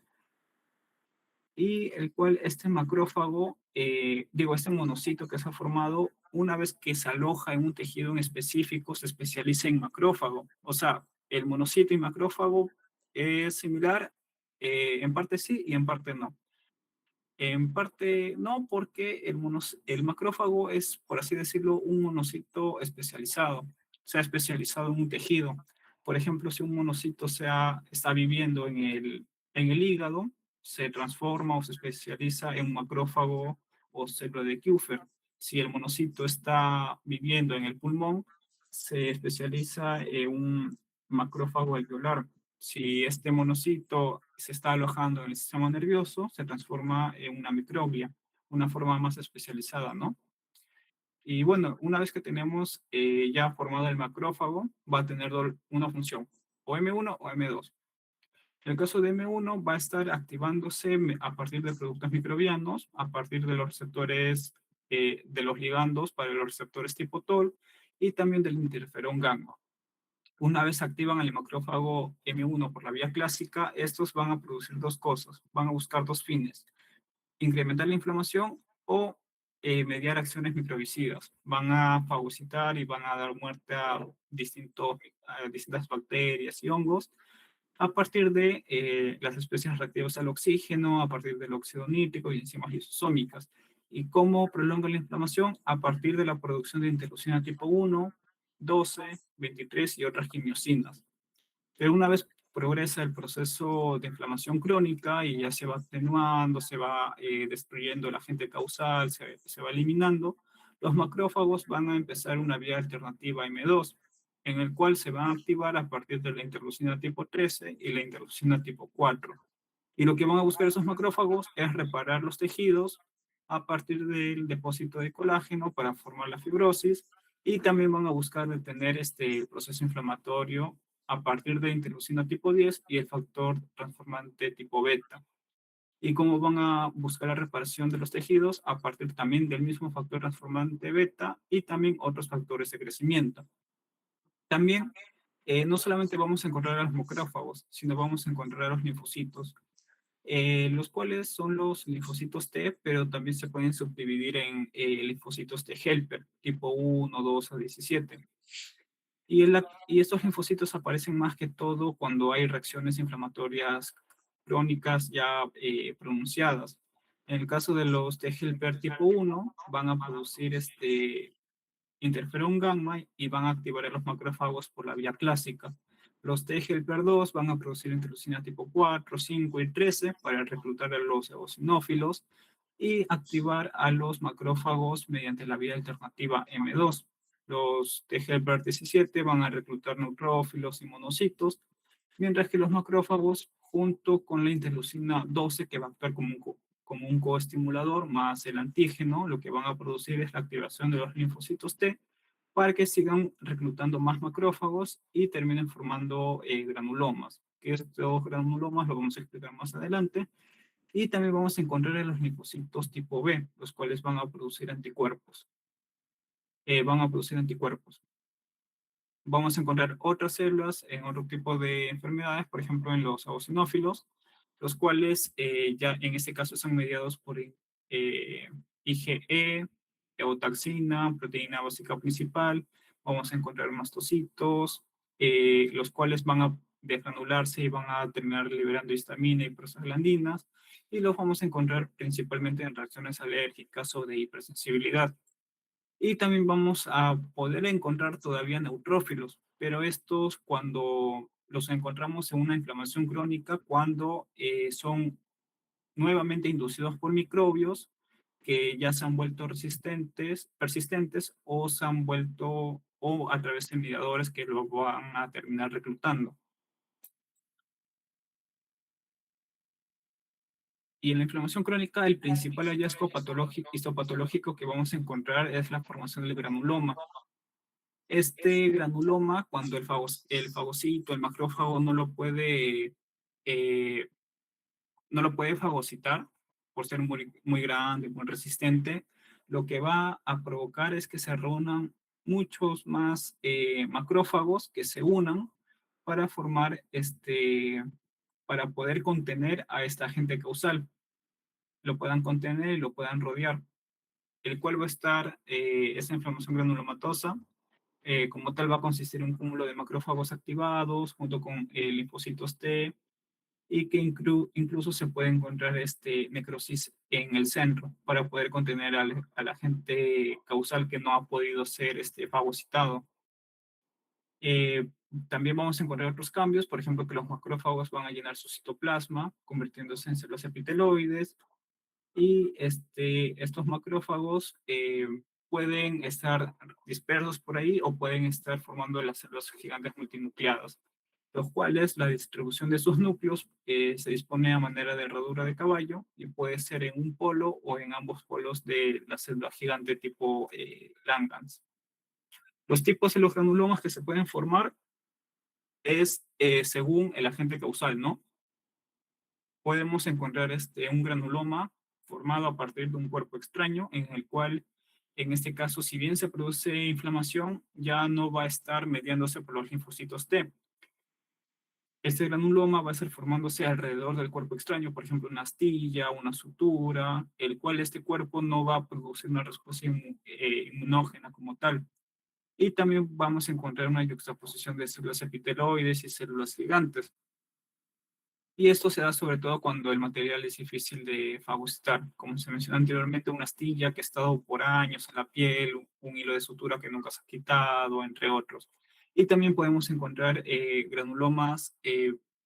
y el cual este macrófago, este monocito que se ha formado, una vez que se aloja en un tejido en específico, se especializa en macrófago. O sea, el monocito y macrófago es similar, en parte sí y en parte no. En parte no, porque el macrófago es, por así decirlo, un monocito especializado, se ha especializado en un tejido. Por ejemplo, si un monocito está viviendo en el hígado, se transforma o se especializa en un macrófago o célula de Kupffer. Si el monocito está viviendo en el pulmón, se especializa en un macrófago alveolar. Si este monocito se está alojando en el sistema nervioso se transforma en una microglia, una forma más especializada, ¿no? Y bueno, una vez que tenemos ya formado el macrófago, va a tener una función, o M1 o M2. En el caso de M1 va a estar activándose a partir de productos microbianos, a partir de los receptores, de los ligandos para los receptores tipo TOL y también del interferón gamma. Una vez activan el macrófago M1 por la vía clásica, estos van a producir dos cosas, van a buscar dos fines, incrementar la inflamación o mediar acciones microbicidas. Van a fagocitar y van a dar muerte a distintas bacterias y hongos a partir de las especies reactivas al oxígeno, a partir del óxido nítrico y enzimas lisosómicas. ¿Y cómo prolonga la inflamación? A partir de la producción de interleucina tipo 1, 12, 23 y otras quimiosinas. Pero una vez progresa el proceso de inflamación crónica y ya se va atenuando, se va destruyendo el agente causal, se va eliminando, los macrófagos van a empezar una vía alternativa M2, en el cual se van a activar a partir de la interleucina tipo 13 y la interleucina tipo 4. Y lo que van a buscar esos macrófagos es reparar los tejidos a partir del depósito de colágeno para formar la fibrosis y también van a buscar detener este proceso inflamatorio a partir de interleucina tipo 10 y el factor transformante tipo beta. Y cómo van a buscar la reparación de los tejidos a partir también del mismo factor transformante beta y también otros factores de crecimiento. También no solamente vamos a encontrar a los macrófagos, sino vamos a encontrar a los linfocitos, los cuales son los linfocitos T, pero también se pueden subdividir en linfocitos T helper, tipo 1, 2 a 17. Y estos linfocitos aparecen más que todo cuando hay reacciones inflamatorias crónicas ya pronunciadas. En el caso de los T helper tipo 1, van a producir interferón gamma y van a activar a los macrófagos por la vía clásica. Los T helper 2 van a producir interleucina tipo 4, 5 y 13 para reclutar a los eosinófilos y activar a los macrófagos mediante la vía alternativa M2. Los T helper 17 van a reclutar neutrófilos y monocitos, mientras que los macrófagos, junto con la interleucina 12, que va a actuar como un coestimulador más el antígeno, lo que van a producir es la activación de los linfocitos T para que sigan reclutando más macrófagos y terminen formando granulomas. Que estos granulomas lo vamos a explicar más adelante. Y también vamos a encontrar en los linfocitos tipo B, los cuales van a producir anticuerpos. Vamos a encontrar otras células en otro tipo de enfermedades, por ejemplo en los eosinófilos, los cuales ya en este caso son mediados por IgE, eotaxina, proteína básica principal. Vamos a encontrar mastocitos, los cuales van a desgranularse y van a terminar liberando histamina y prostaglandinas, y los vamos a encontrar principalmente en reacciones alérgicas o de hipersensibilidad. Y también vamos a poder encontrar todavía neutrófilos, pero estos cuando los encontramos en una inflamación crónica, cuando son nuevamente inducidos por microbios que ya se han vuelto persistentes o se han vuelto o a través de mediadores que lo van a terminar reclutando. Y en la inflamación crónica, el principal hallazgo histopatológico que vamos a encontrar es la formación del granuloma. Este granuloma, cuando el fagocito, el macrófago eh, no lo puede fagocitar por ser muy grande, muy resistente, lo que va a provocar es que se reúnan muchos más macrófagos que se unan para formar para poder contener a este agente causal, lo puedan contener y lo puedan rodear, el cual va a estar esa inflamación granulomatosa como tal va a consistir en un cúmulo de macrófagos activados junto con linfocitos T y que incluso se puede encontrar necrosis en el centro para poder contener al agente causal que no ha podido ser fagocitado. Eh, También vamos a encontrar otros cambios, por ejemplo, que los macrófagos van a llenar su citoplasma, convirtiéndose en células epiteloides, y estos macrófagos pueden estar dispersos por ahí o pueden estar formando las células gigantes multinucleadas. los cuales la distribución de sus núcleos se dispone a manera de herradura de caballo y puede ser en un polo o en ambos polos de la célula gigante tipo Langhans. Los tipos de los granulomas que se pueden formar es según el agente causal, ¿no? Podemos encontrar un granuloma formado a partir de un cuerpo extraño en el cual, en este caso, si bien se produce inflamación, ya no va a estar mediándose por los linfocitos T. Este granuloma va a estar formándose alrededor del cuerpo extraño, por ejemplo, una astilla, una sutura, el cual este cuerpo no va a producir una respuesta inmunógena como tal. Y también vamos a encontrar una yuxtaposición de células epiteloides y células gigantes. Y esto se da sobre todo cuando el material es difícil de fagocitar. Como se mencionó anteriormente, una astilla que ha estado por años en la piel, un hilo de sutura que nunca se ha quitado, entre otros. Y también podemos encontrar granulomas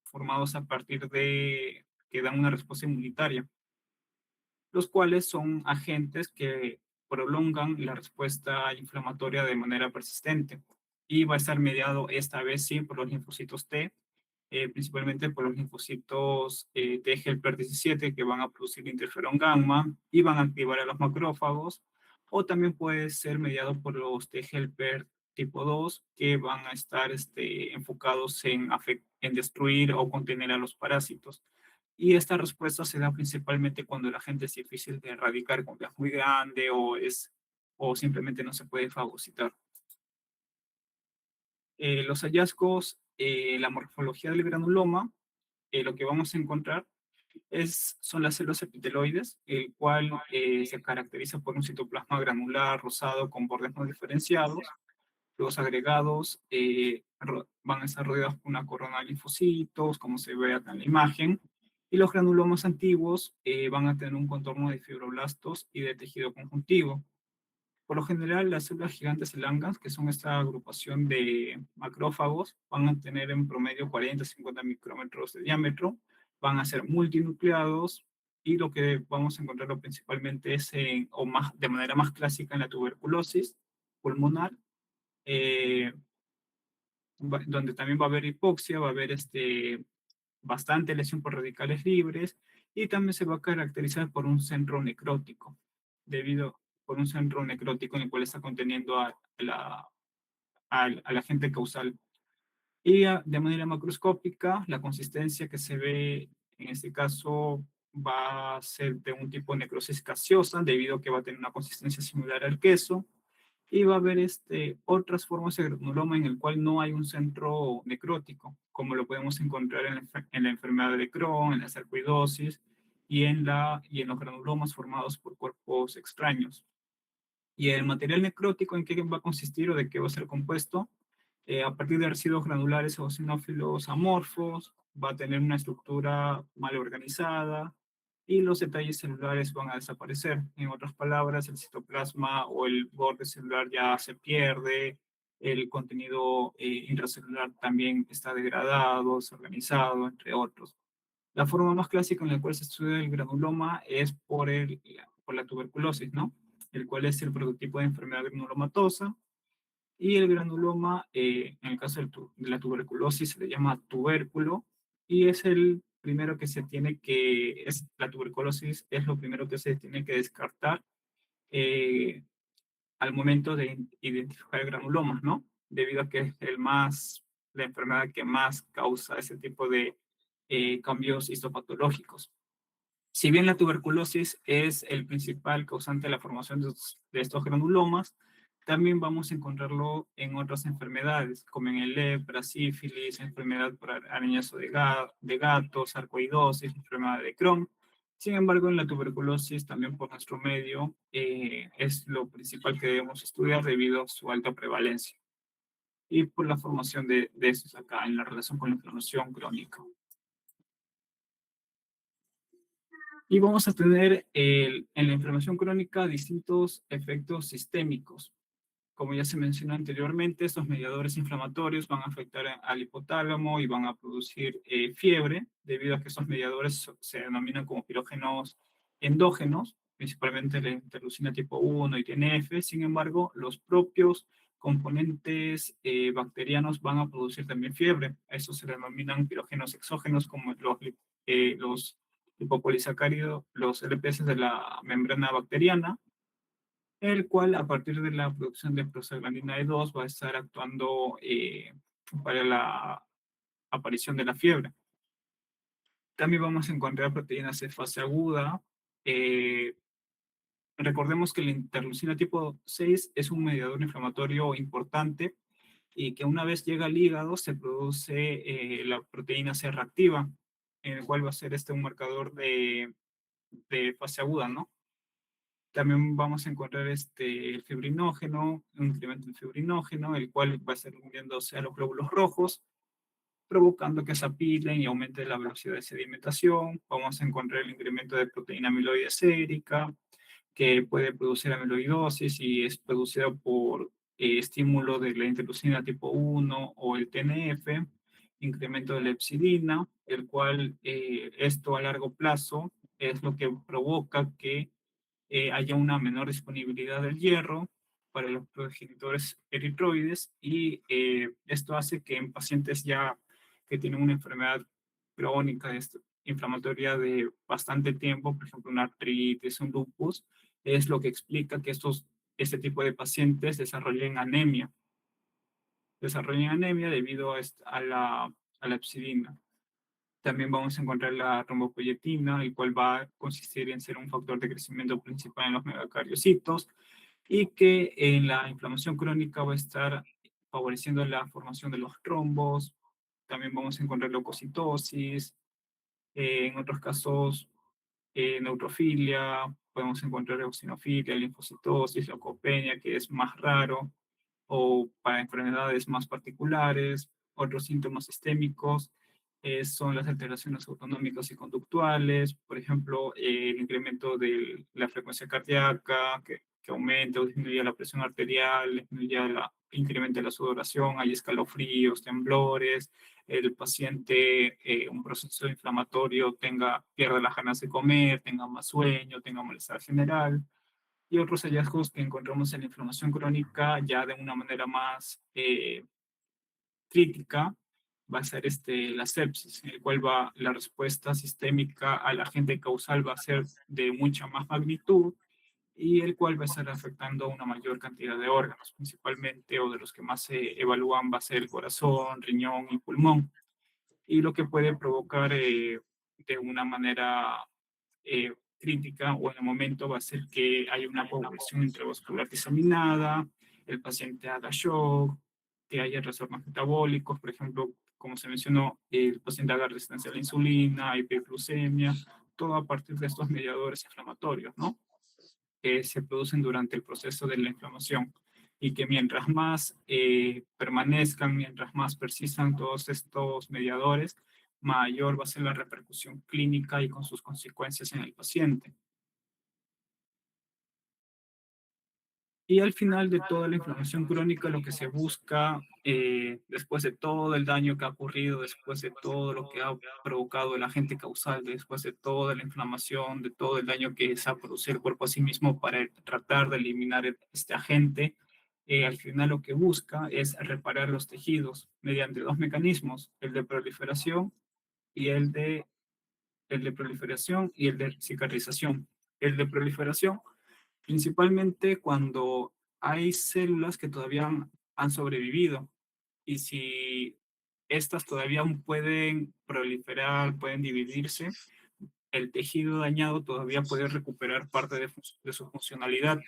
formados a partir de que dan una respuesta inmunitaria, los cuales son agentes que prolongan la respuesta inflamatoria de manera persistente. Y va a estar mediado esta vez sí por los linfocitos T, principalmente por los linfocitos T helper 17 que van a producir interferón gamma y van a activar a los macrófagos, o también puede ser mediado por los T helper tipo 2 que van a estar enfocados en destruir o contener a los parásitos. Y esta respuesta se da principalmente cuando el agente es difícil de erradicar, cuando es muy grande o simplemente no se puede fagocitar. Los hallazgos, la morfología del granuloma, lo que vamos a encontrar son las células epiteloides, el cual se caracteriza por un citoplasma granular rosado con bordes no diferenciados. Los agregados van a estar rodeados por una corona de linfocitos, como se ve acá en la imagen, y los granulomas antiguos van a tener un contorno de fibroblastos y de tejido conjuntivo. Por lo general, las células gigantes de Langhans, que son esta agrupación de macrófagos, van a tener en promedio 40-50 micrómetros de diámetro, van a ser multinucleados y lo que vamos a encontrarlo principalmente es o más, de manera más clásica en la tuberculosis pulmonar, eh, donde también va a haber hipoxia, va a haber bastante lesión por radicales libres y también se va a caracterizar por un centro necrótico, debido por un centro necrótico en el cual está conteniendo al agente causal. Y de manera macroscópica, la consistencia que se ve en este caso va a ser de un tipo de necrosis gaseosa, debido a que va a tener una consistencia similar al queso, y va a haber otras formas de granuloma en el cual no hay un centro necrótico, como lo podemos encontrar en la enfermedad de Crohn, en la sarcoidosis y en los granulomas formados por cuerpos extraños. Y el material necrótico, ¿en qué va a consistir o de qué va a ser compuesto? A partir de residuos granulares o eosinófilos amorfos, va a tener una estructura mal organizada y los detalles celulares van a desaparecer. En otras palabras, el citoplasma o el borde celular ya se pierde, el contenido intracelular también está degradado, desorganizado, entre otros. La forma más clásica en la cual se estudia el granuloma es por la tuberculosis, ¿no? El cual es el prototipo de enfermedad granulomatosa. Y el granuloma, en el caso de la tuberculosis, se le llama tubérculo y es el primero que se tiene la tuberculosis es lo primero que se tiene que descartar eh, al momento de identificar granulomas, ¿no? Debido a que es la enfermedad que más causa ese tipo de cambios histopatológicos. Si bien la tuberculosis es el principal causante de la formación de estos granulomas, también vamos a encontrarlo en otras enfermedades, como en el lepra, sífilis, enfermedad por arañazo de gatos, sarcoidosis, enfermedad de Crohn. Sin embargo, en la tuberculosis, también por nuestro medio, es lo principal que debemos estudiar debido a su alta prevalencia y por la formación de estos acá en la relación con la inflamación crónica. Y vamos a tener en la inflamación crónica distintos efectos sistémicos. Como ya se mencionó anteriormente, estos mediadores inflamatorios van a afectar al hipotálamo y van a producir fiebre, debido a que estos mediadores se denominan como pirógenos endógenos, principalmente la interleucina tipo 1 y TNF. Sin embargo, los propios componentes bacterianos van a producir también fiebre. A eso se denominan pirógenos exógenos como los lipopolisacáridos, los LPS de la membrana bacteriana, el cual a partir de la producción de prostaglandina E2 va a estar actuando para la aparición de la fiebre. También vamos a encontrar proteínas de fase aguda. eh, Recordemos que la interleucina tipo 6 es un mediador inflamatorio importante y que una vez llega al hígado se produce la proteína C reactiva, en el cual va a ser un marcador de fase aguda, ¿no? También vamos a encontrar el fibrinógeno, un incremento del fibrinógeno, el cual va a estar uniéndose a los glóbulos rojos, provocando que se apilen y aumente la velocidad de sedimentación. Vamos a encontrar el incremento de proteína amiloide sérica, que puede producir amiloidosis y es producida por estímulo de la interleucina tipo 1 o el TNF, incremento de la epsilina, el cual esto a largo plazo es lo que provoca que haya una menor disponibilidad del hierro para los progenitores eritroides y esto hace que en pacientes ya que tienen una enfermedad crónica inflamatoria de bastante tiempo, por ejemplo una artritis, un lupus, es lo que explica que este tipo de pacientes desarrollen anemia debido a la epsilina. También vamos a encontrar la trombopoyetina, el cual va a consistir en ser un factor de crecimiento principal en los megacariocitos y que en la inflamación crónica va a estar favoreciendo la formación de los trombos. También vamos a encontrar leucocitosis. En otros casos, neutrofilia, podemos encontrar eosinofilia, linfocitosis, leucopenia, que es más raro, o para enfermedades más particulares. Otros síntomas sistémicos son las alteraciones autonómicas y conductuales, por ejemplo, el incremento de la frecuencia cardíaca, que aumenta o disminuye la presión arterial, incrementa la sudoración, hay escalofríos, temblores, el paciente, un proceso inflamatorio, pierda las ganas de comer, tenga más sueño, tenga malestar general. Y otros hallazgos que encontramos en la inflamación crónica ya de una manera más crítica va a ser la sepsis, en el cual la respuesta sistémica al agente causal va a ser de mucha más magnitud y el cual va a estar afectando a una mayor cantidad de órganos, principalmente, o de los que más se evalúan va a ser el corazón, riñón y pulmón, y lo que puede provocar de una manera crítica o en el momento va a ser que haya una coagulación intravascular diseminada, el paciente haga shock, que haya trastornos metabólicos, por ejemplo, como se mencionó, el paciente haga resistencia a la insulina, hiperglucemia, todo a partir de estos mediadores inflamatorios, ¿no? Que se producen durante el proceso de la inflamación y que mientras más permanezcan, mientras más persistan todos estos mediadores, mayor va a ser la repercusión clínica y con sus consecuencias en el paciente. Y al final de toda la inflamación crónica, lo que se busca, después de todo el daño que ha ocurrido, después de todo lo que ha provocado el agente causal, después de toda la inflamación, de todo el daño que se ha producido el cuerpo a sí mismo para tratar de eliminar este agente, al final lo que busca es reparar los tejidos mediante dos mecanismos, el de proliferación y el de proliferación y el de cicatrización. El de proliferación principalmente cuando hay células que todavía han sobrevivido y si estas todavía aún pueden proliferar, pueden dividirse, el tejido dañado todavía puede recuperar parte de su funcionalidad,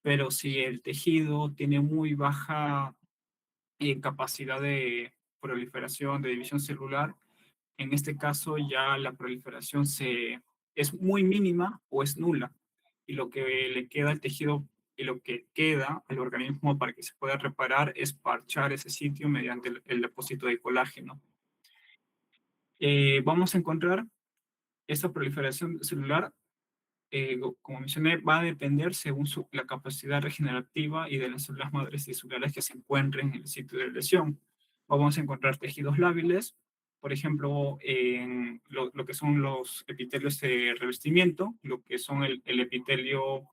pero si el tejido tiene muy baja capacidad de proliferación, de división celular, en este caso ya la proliferación es muy mínima o es nula. Y lo que le queda al tejido y lo que queda al organismo para que se pueda reparar es parchar ese sitio mediante el depósito de colágeno. Vamos a encontrar esta proliferación celular, como mencioné, va a depender según la capacidad regenerativa y de las células madres tisulares que se encuentren en el sitio de lesión. Vamos a encontrar tejidos lábiles, por ejemplo, en lo que son los epitelios de revestimiento, lo que son el epitelio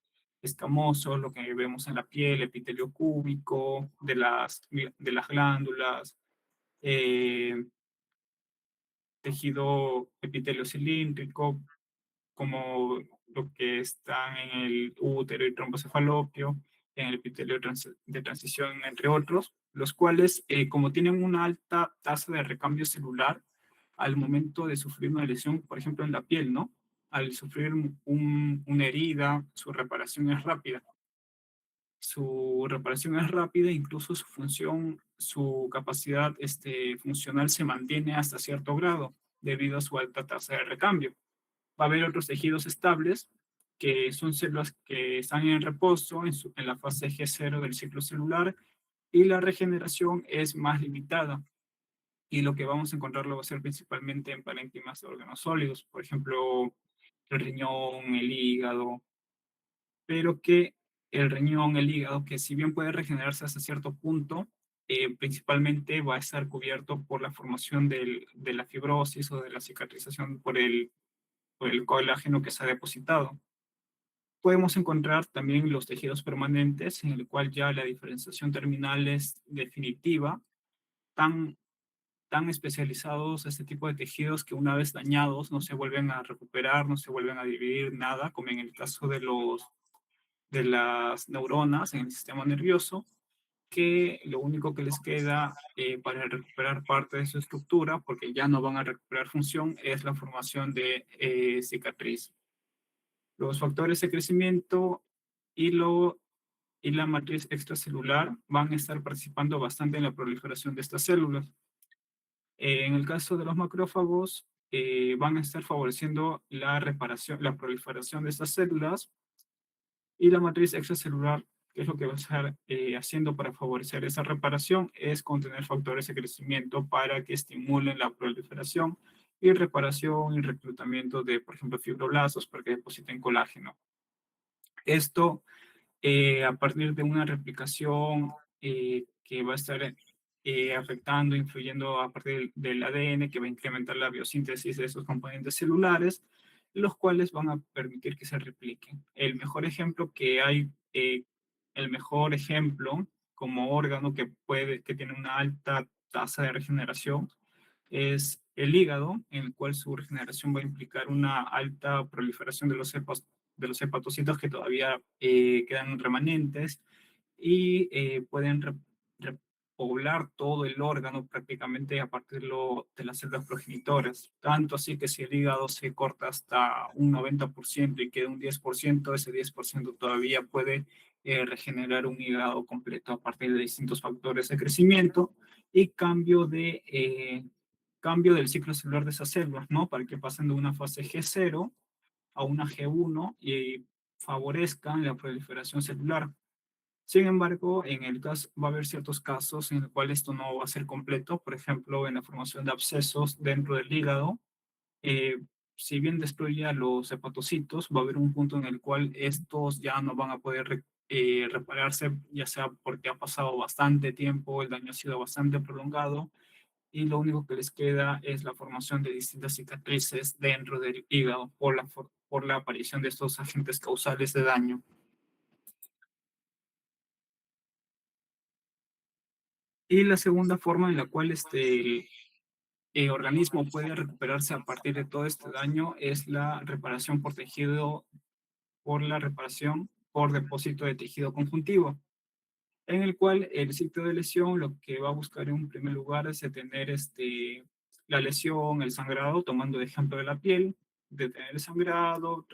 escamosos, lo que vemos en la piel, epitelio cúbico, de las glándulas, eh, tejido epitelio cilíndrico, como lo que está en el útero y trombocefalopio, en el epitelio de transición, entre otros, los cuales, como tienen una alta tasa de recambio celular al momento de sufrir una lesión, por ejemplo, en la piel, ¿no? Al sufrir una herida, su reparación es rápida. Su reparación es rápida, incluso su función, su capacidad funcional se mantiene hasta cierto grado debido a su alta tasa de recambio. Va a haber otros tejidos estables, que son células que están en reposo en la fase G0 del ciclo celular, y la regeneración es más limitada. Y lo que vamos a encontrar lo va a ser principalmente en parénquimas de órganos sólidos, por ejemplo, el riñón, el hígado, pero que el riñón, el hígado, que si bien puede regenerarse hasta cierto punto, principalmente va a estar cubierto por la formación de la fibrosis o de la cicatrización por el colágeno que se ha depositado. Podemos encontrar también los tejidos permanentes, en el cual ya la diferenciación terminal es definitiva, tan, tan especializados este tipo de tejidos que una vez dañados no se vuelven a recuperar, no se vuelven a dividir nada, como en el caso de las neuronas en el sistema nervioso, que lo único que les queda para recuperar parte de su estructura, porque ya no van a recuperar función, es la formación de cicatriz. Los factores de crecimiento y, y la matriz extracelular van a estar participando bastante en la proliferación de estas células. En el caso de los macrófagos, van a estar favoreciendo la reparación, la proliferación de estas células, y la matriz extracelular, que es lo que va a estar haciendo para favorecer esa reparación, es contener factores de crecimiento para que estimulen la proliferación y reparación y reclutamiento de, por ejemplo, fibroblastos para que depositen colágeno. Esto a partir de una replicación que va a estar afectando, influyendo a partir del ADN, que va a incrementar la biosíntesis de esos componentes celulares, los cuales van a permitir que se repliquen. El mejor ejemplo como órgano que tiene una alta tasa de regeneración es el hígado, en el cual su regeneración va a implicar una alta proliferación de los hepatocitos que todavía quedan remanentes, y pueden repoblar todo el órgano prácticamente a partir de las células progenitoras. Tanto así que si el hígado se corta hasta un 90% y queda un 10%, ese 10% todavía puede regenerar un hígado completo a partir de distintos factores de crecimiento y cambio del ciclo celular de esas células, ¿no? Para que pasen de una fase G0 a una G1 y favorezcan la proliferación celular. Sin embargo, va a haber ciertos casos en los cuales esto no va a ser completo, por ejemplo, en la formación de abscesos dentro del hígado. eh, si bien destruye a los hepatocitos, va a haber un punto en el cual estos ya no van a poder repararse, ya sea porque ha pasado bastante tiempo, el daño ha sido bastante prolongado, y lo único que les queda es la formación de distintas cicatrices dentro del hígado por la aparición de estos agentes causales de daño. Y la segunda forma en la cual el organismo puede recuperarse a partir de todo este daño es la reparación por tejido, por la reparación por depósito de tejido conjuntivo, en el cual el sitio de lesión lo que va a buscar en un primer lugar es detener la lesión, el sangrado, tomando el ejemplo de la piel, detener el sangrado,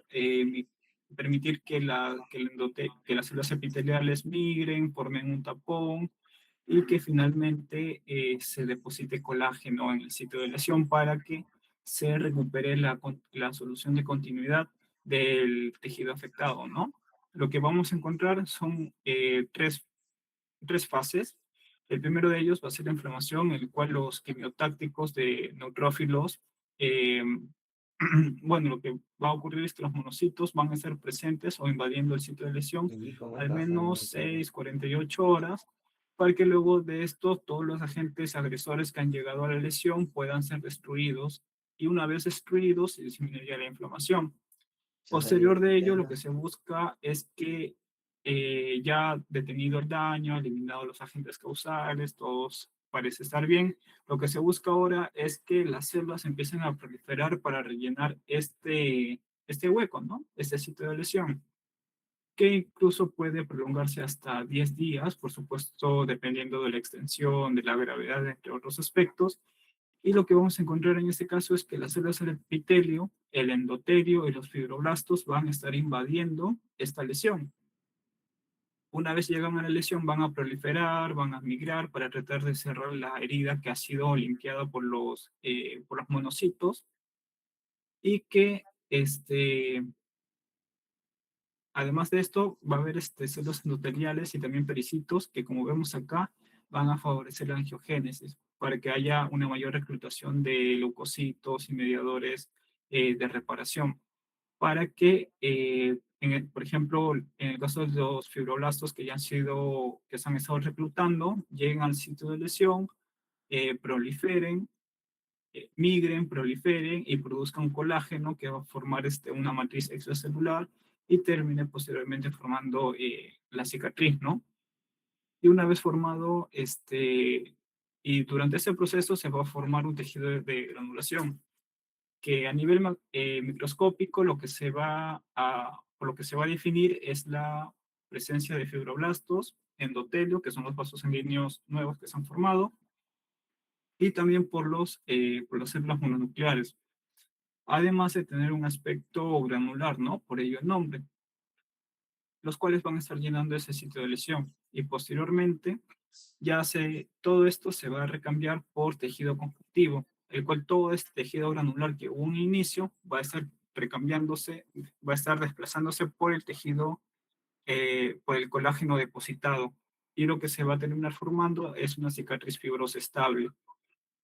permitir que las células epiteliales migren, formen un tapón, y que finalmente se deposite colágeno en el sitio de lesión para que se recupere la solución de continuidad del tejido afectado, ¿no? Lo que vamos a encontrar son tres fases. El primero de ellos va a ser la inflamación, en el cual los quimiotácticos de neutrófilos, eh, bueno, lo que va a ocurrir es que los monocitos van a estar presentes o invadiendo el sitio de lesión Y ¿cómo al estás, menos Fernando? 6 a 48 horas, para que luego de esto todos los agentes agresores que han llegado a la lesión puedan ser destruidos, y una vez destruidos se disminuye la inflamación. Posterior de ello, lo que se busca es que ya detenido el daño, eliminado los agentes causales, todos parece estar bien. Lo que se busca ahora es que las células empiecen a proliferar para rellenar este hueco, ¿no? Este sitio de lesión, que incluso puede prolongarse hasta 10 días, por supuesto, dependiendo de la extensión, de la gravedad, entre otros aspectos. Y lo que vamos a encontrar en este caso es que las células del epitelio, el endotelio y los fibroblastos van a estar invadiendo esta lesión. Una vez llegan a la lesión, van a proliferar, van a migrar para tratar de cerrar la herida que ha sido limpiada por los monocitos y que además de esto, va a haber células endoteliales y también pericitos que, como vemos acá, van a favorecer la angiogénesis para que haya una mayor reclutación de leucocitos y mediadores de reparación. Para que, por ejemplo, en el caso de los fibroblastos que se han estado reclutando, lleguen al sitio de lesión, proliferen, migren, proliferen y produzcan colágeno que va a formar una matriz extracelular y termine posteriormente formando la cicatriz, ¿no? Y una vez formado, y durante ese proceso se va a formar un tejido de granulación, que a nivel microscópico por lo que se va a definir es la presencia de fibroblastos, endotelio, que son los vasos sanguíneos nuevos que se han formado, y también por las células mononucleares, además de tener un aspecto granular, ¿no? Por ello el nombre, los cuales van a estar llenando ese sitio de lesión. Y posteriormente, todo esto se va a recambiar por tejido conjuntivo, el cual todo este tejido granular que hubo un inicio va a estar recambiándose, va a estar desplazándose por el tejido, por el colágeno depositado. Y lo que se va a terminar formando es una cicatriz fibrosa estable.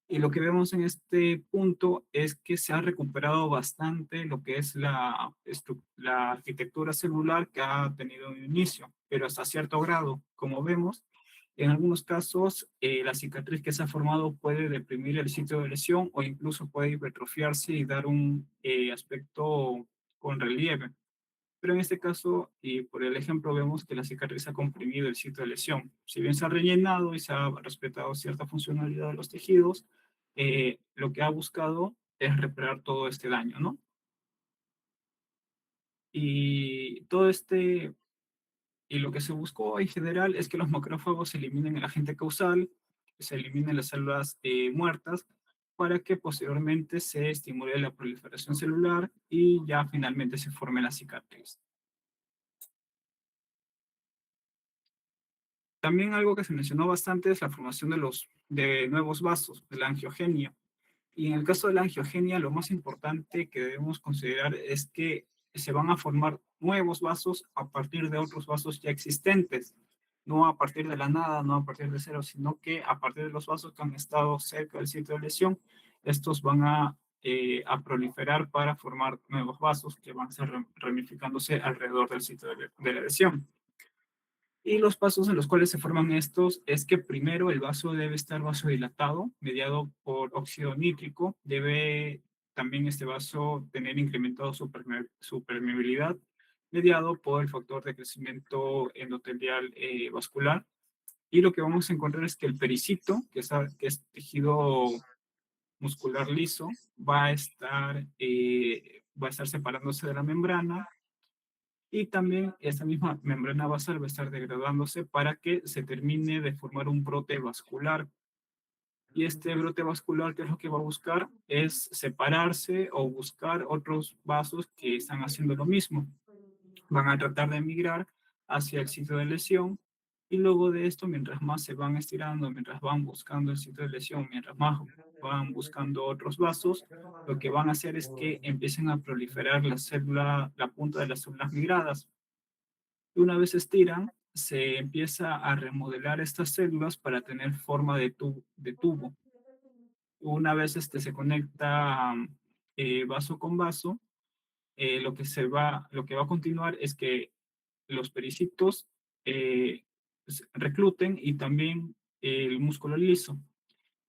Y lo que vemos en este punto es que se ha recuperado bastante lo que es la arquitectura celular que ha tenido un inicio, pero hasta cierto grado. Como vemos, en algunos casos la cicatriz que se ha formado puede deprimir el sitio de lesión o incluso puede hipertrofiarse y dar un aspecto con relieve. Pero en este caso, y por el ejemplo, vemos que la cicatriz ha comprimido el sitio de lesión. Si bien se ha rellenado y se ha respetado cierta funcionalidad de los tejidos, lo que ha buscado es reparar todo este daño, ¿no? Y y lo que se buscó en general es que los macrófagos eliminen el agente causal, se eliminen las células muertas, para que posteriormente se estimule la proliferación celular y ya finalmente se forme la cicatriz. También algo que se mencionó bastante es la formación de nuevos vasos, de la angiogenia. Y en el caso de la angiogenia, lo más importante que debemos considerar es que se van a formar nuevos vasos a partir de otros vasos ya existentes, no a partir de la nada, no a partir de cero, sino que a partir de los vasos que han estado cerca del sitio de lesión, estos van a proliferar para formar nuevos vasos que van a estar ramificándose alrededor del sitio de la lesión. Y los pasos en los cuales se forman estos es que primero el vaso debe estar vasodilatado, mediado por óxido nítrico. Debe también este vaso tener incrementado su permeabilidad, mediado por el factor de crecimiento endotelial vascular. Y lo que vamos a encontrar es que el pericito, que es tejido muscular liso, va a estar separándose de la membrana y también esta misma membrana basal va a estar degradándose para que se termine de formar un brote vascular. Y este brote vascular, ¿qué es lo que va a buscar? Es separarse o buscar otros vasos que están haciendo lo mismo. Van a tratar de migrar hacia el sitio de lesión y luego de esto, mientras más se van estirando, mientras van buscando el sitio de lesión, mientras más van buscando otros vasos, lo que van a hacer es que empiecen a proliferar la punta de las células migradas. Y una vez se estiran, se empieza a remodelar estas células para tener forma de tubo. Una vez se conecta vaso con vaso, lo que va a continuar es que los pericitos recluten y también el músculo liso,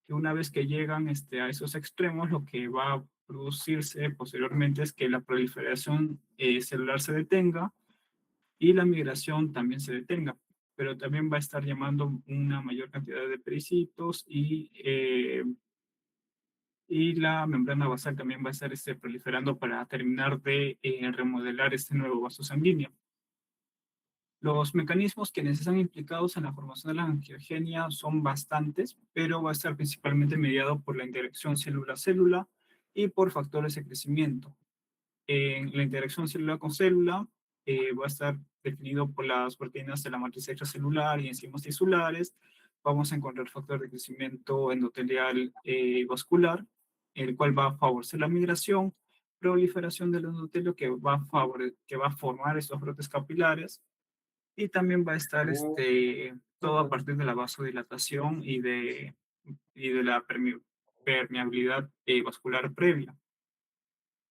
que una vez que llegan a esos extremos, lo que va producirse posteriormente es que la proliferación celular se detenga y la migración también se detenga, pero también va a estar llamando una mayor cantidad de pericitos y la membrana basal también va a estar proliferando para terminar de remodelar este nuevo vaso sanguíneo. Los mecanismos quienes están implicados en la formación de la angiogenia son bastantes, pero va a estar principalmente mediado por la interacción célula-célula y por factores de crecimiento. En la interacción célula con célula va a estar definido por las proteínas de la matriz extracelular y enzimas tisulares. Vamos a encontrar factor de crecimiento endotelial vascular, el cual va a favorecer la migración, proliferación del endotelio que va a formar estos brotes capilares y también va a estar todo a partir de la vasodilatación y de la permeabilidad vascular previa.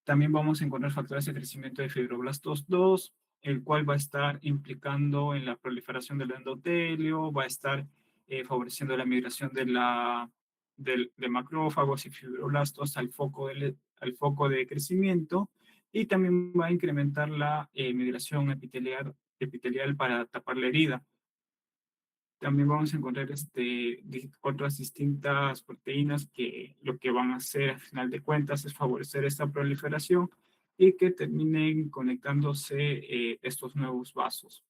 También vamos a encontrar factores de crecimiento de fibroblastos 2, el cual va a estar implicando en la proliferación del endotelio, va a estar favoreciendo la migración de macrófagos y fibroblastos al foco de crecimiento y también va a incrementar la migración epitelial para tapar la herida. También vamos a encontrar otras distintas proteínas que lo que van a hacer al final de cuentas es favorecer esta proliferación y que terminen conectándose estos nuevos vasos.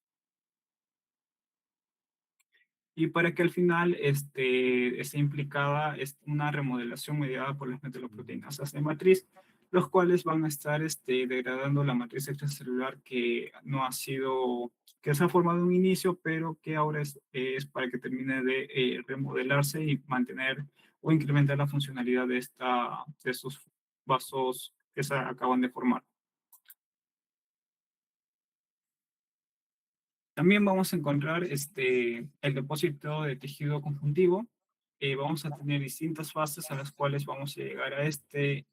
Y para que al final esté implicada una remodelación mediada por las metalloproteinasas de matriz, los cuales van a estar degradando la matriz extracelular que no ha sido, que se ha formado en un inicio, pero que ahora es para que termine de remodelarse y mantener o incrementar la funcionalidad de estos vasos que se acaban de formar. También vamos a encontrar el depósito de tejido conjuntivo. Vamos a tener distintas fases a las cuales vamos a llegar a este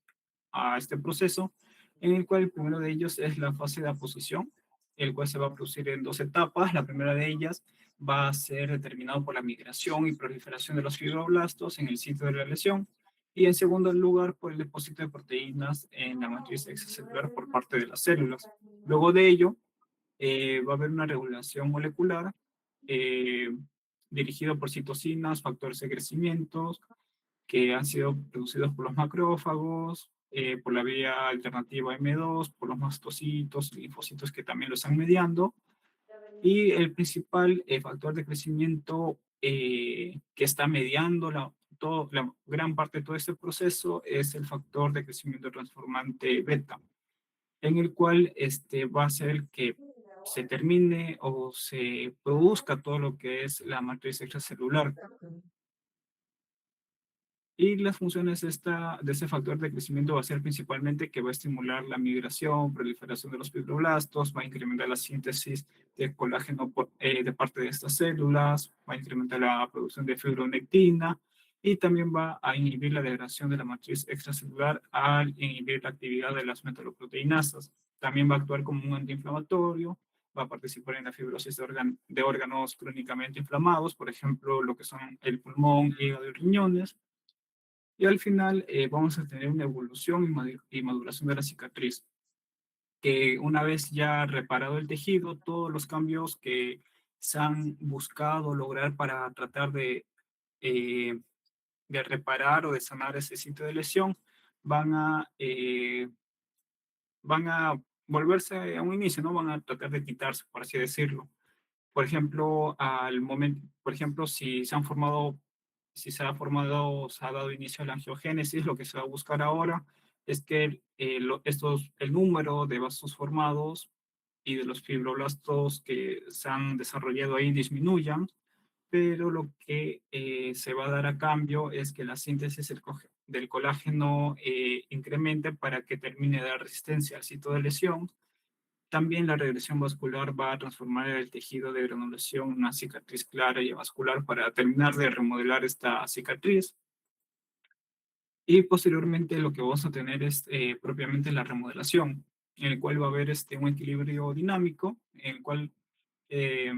proceso, en el cual el primero de ellos es la fase de aposición, el cual se va a producir en dos etapas. La primera de ellas va a ser determinado por la migración y proliferación de los fibroblastos en el sitio de la lesión, y en segundo lugar por el depósito de proteínas en la matriz extracelular por parte de las células. Luego de ello, va a haber una regulación molecular eh, dirigida por citocinas, factores de crecimiento que han sido producidos por los macrófagos, por la vía alternativa M2, por los mastocitos y linfocitos que también lo están mediando. Y el principal factor de crecimiento que está mediando la gran parte de todo este proceso es el factor de crecimiento transformante beta, en el cual va a ser que se termine o se produzca todo lo que es la matriz extracelular. Y las funciones de ese factor de crecimiento va a ser principalmente que va a estimular la migración, proliferación de los fibroblastos, va a incrementar la síntesis de colágeno de parte de estas células, va a incrementar la producción de fibronectina y también va a inhibir la degradación de la matriz extracelular al inhibir la actividad de las metaloproteinasas. También va a actuar como un antiinflamatorio, va a participar en la fibrosis de órganos crónicamente inflamados, por ejemplo, lo que son el pulmón, hígado y riñones. Y al final vamos a tener una evolución y maduración de la cicatriz, que una vez ya reparado el tejido, todos los cambios que se han buscado lograr para tratar de reparar o de sanar ese sitio de lesión van a volverse a un inicio, ¿no? Van a tratar de quitarse, por así decirlo. Por ejemplo, al momento, por ejemplo, si se ha formado, se ha dado inicio a la angiogénesis, lo que se va a buscar ahora es que el número de vasos formados y de los fibroblastos que se han desarrollado ahí disminuyan, pero lo que se va a dar a cambio es que la síntesis del colágeno incremente para que termine de dar resistencia al sitio de lesión. También la regresión vascular va a transformar el tejido de granulación en una cicatriz clara y vascular para terminar de remodelar esta cicatriz. Y posteriormente lo que vamos a tener es propiamente la remodelación, en el cual va a haber un equilibrio dinámico, en el cual eh,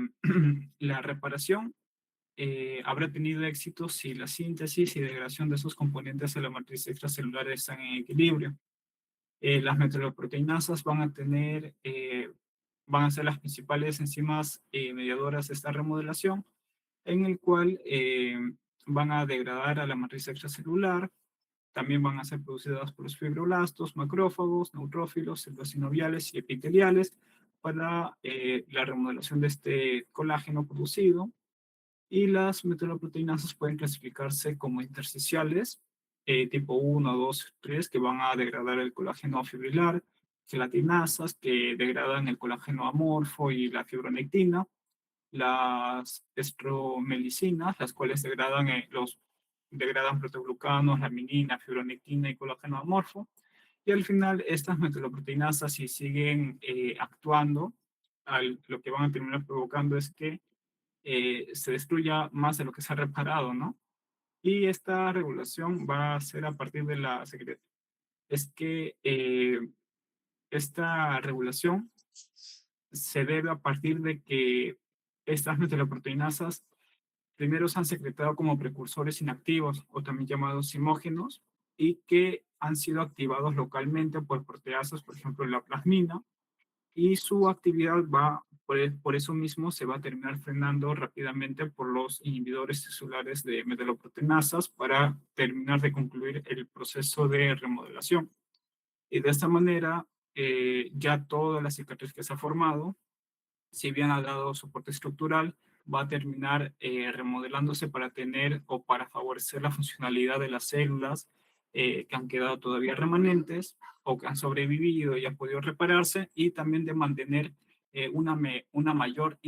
la reparación habrá tenido éxito si la síntesis y degradación de esos componentes de la matriz extracelular están en equilibrio. Las metalloproteinasas van a ser las principales enzimas mediadoras de esta remodelación, en el cual van a degradar a la matriz extracelular. También van a ser producidas por los fibroblastos, macrófagos, neutrófilos, células sinoviales y epiteliales para la remodelación de este colágeno producido. Y las metalloproteinasas pueden clasificarse como intersticiales, tipo 1, 2, 3, que van a degradar el colágeno fibrilar, gelatinasas, que degradan el colágeno amorfo y la fibronectina, las estromelicinas, las cuales degradan protoglucanos, laminina, fibronectina y colágeno amorfo. Y al final, estas metalloproteinasas, si siguen actuando, lo que van a terminar provocando es que se destruya más de lo que se ha reparado, ¿no? Y esta regulación va a ser a partir de es que esta regulación se debe a partir de que estas metaloproteinasas primero se han secretado como precursores inactivos o también llamados simógenos y que han sido activados localmente por proteasas, por ejemplo, la plasmina, y su actividad por eso mismo, se va a terminar frenando rápidamente por los inhibidores celulares de metalloproteinasas para terminar de concluir el proceso de remodelación. Y de esta manera, ya toda la cicatriz que se ha formado, si bien ha dado soporte estructural, va a terminar remodelándose para tener o para favorecer la funcionalidad de las células que han quedado todavía remanentes o que han sobrevivido y han podido repararse, y también de mantener una mayor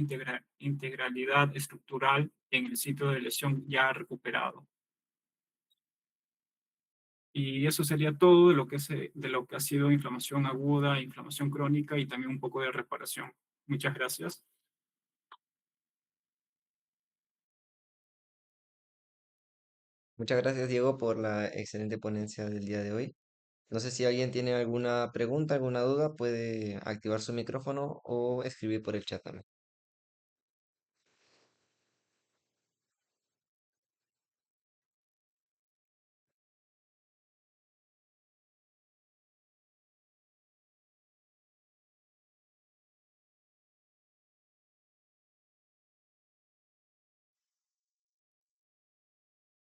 integralidad estructural en el sitio de lesión ya recuperado. Y eso sería todo de lo que ha sido inflamación aguda, inflamación crónica y también un poco de reparación. Muchas gracias. Muchas gracias, Diego, por la excelente ponencia del día de hoy. No sé si alguien tiene alguna pregunta, alguna duda, puede activar su micrófono o escribir por el chat también.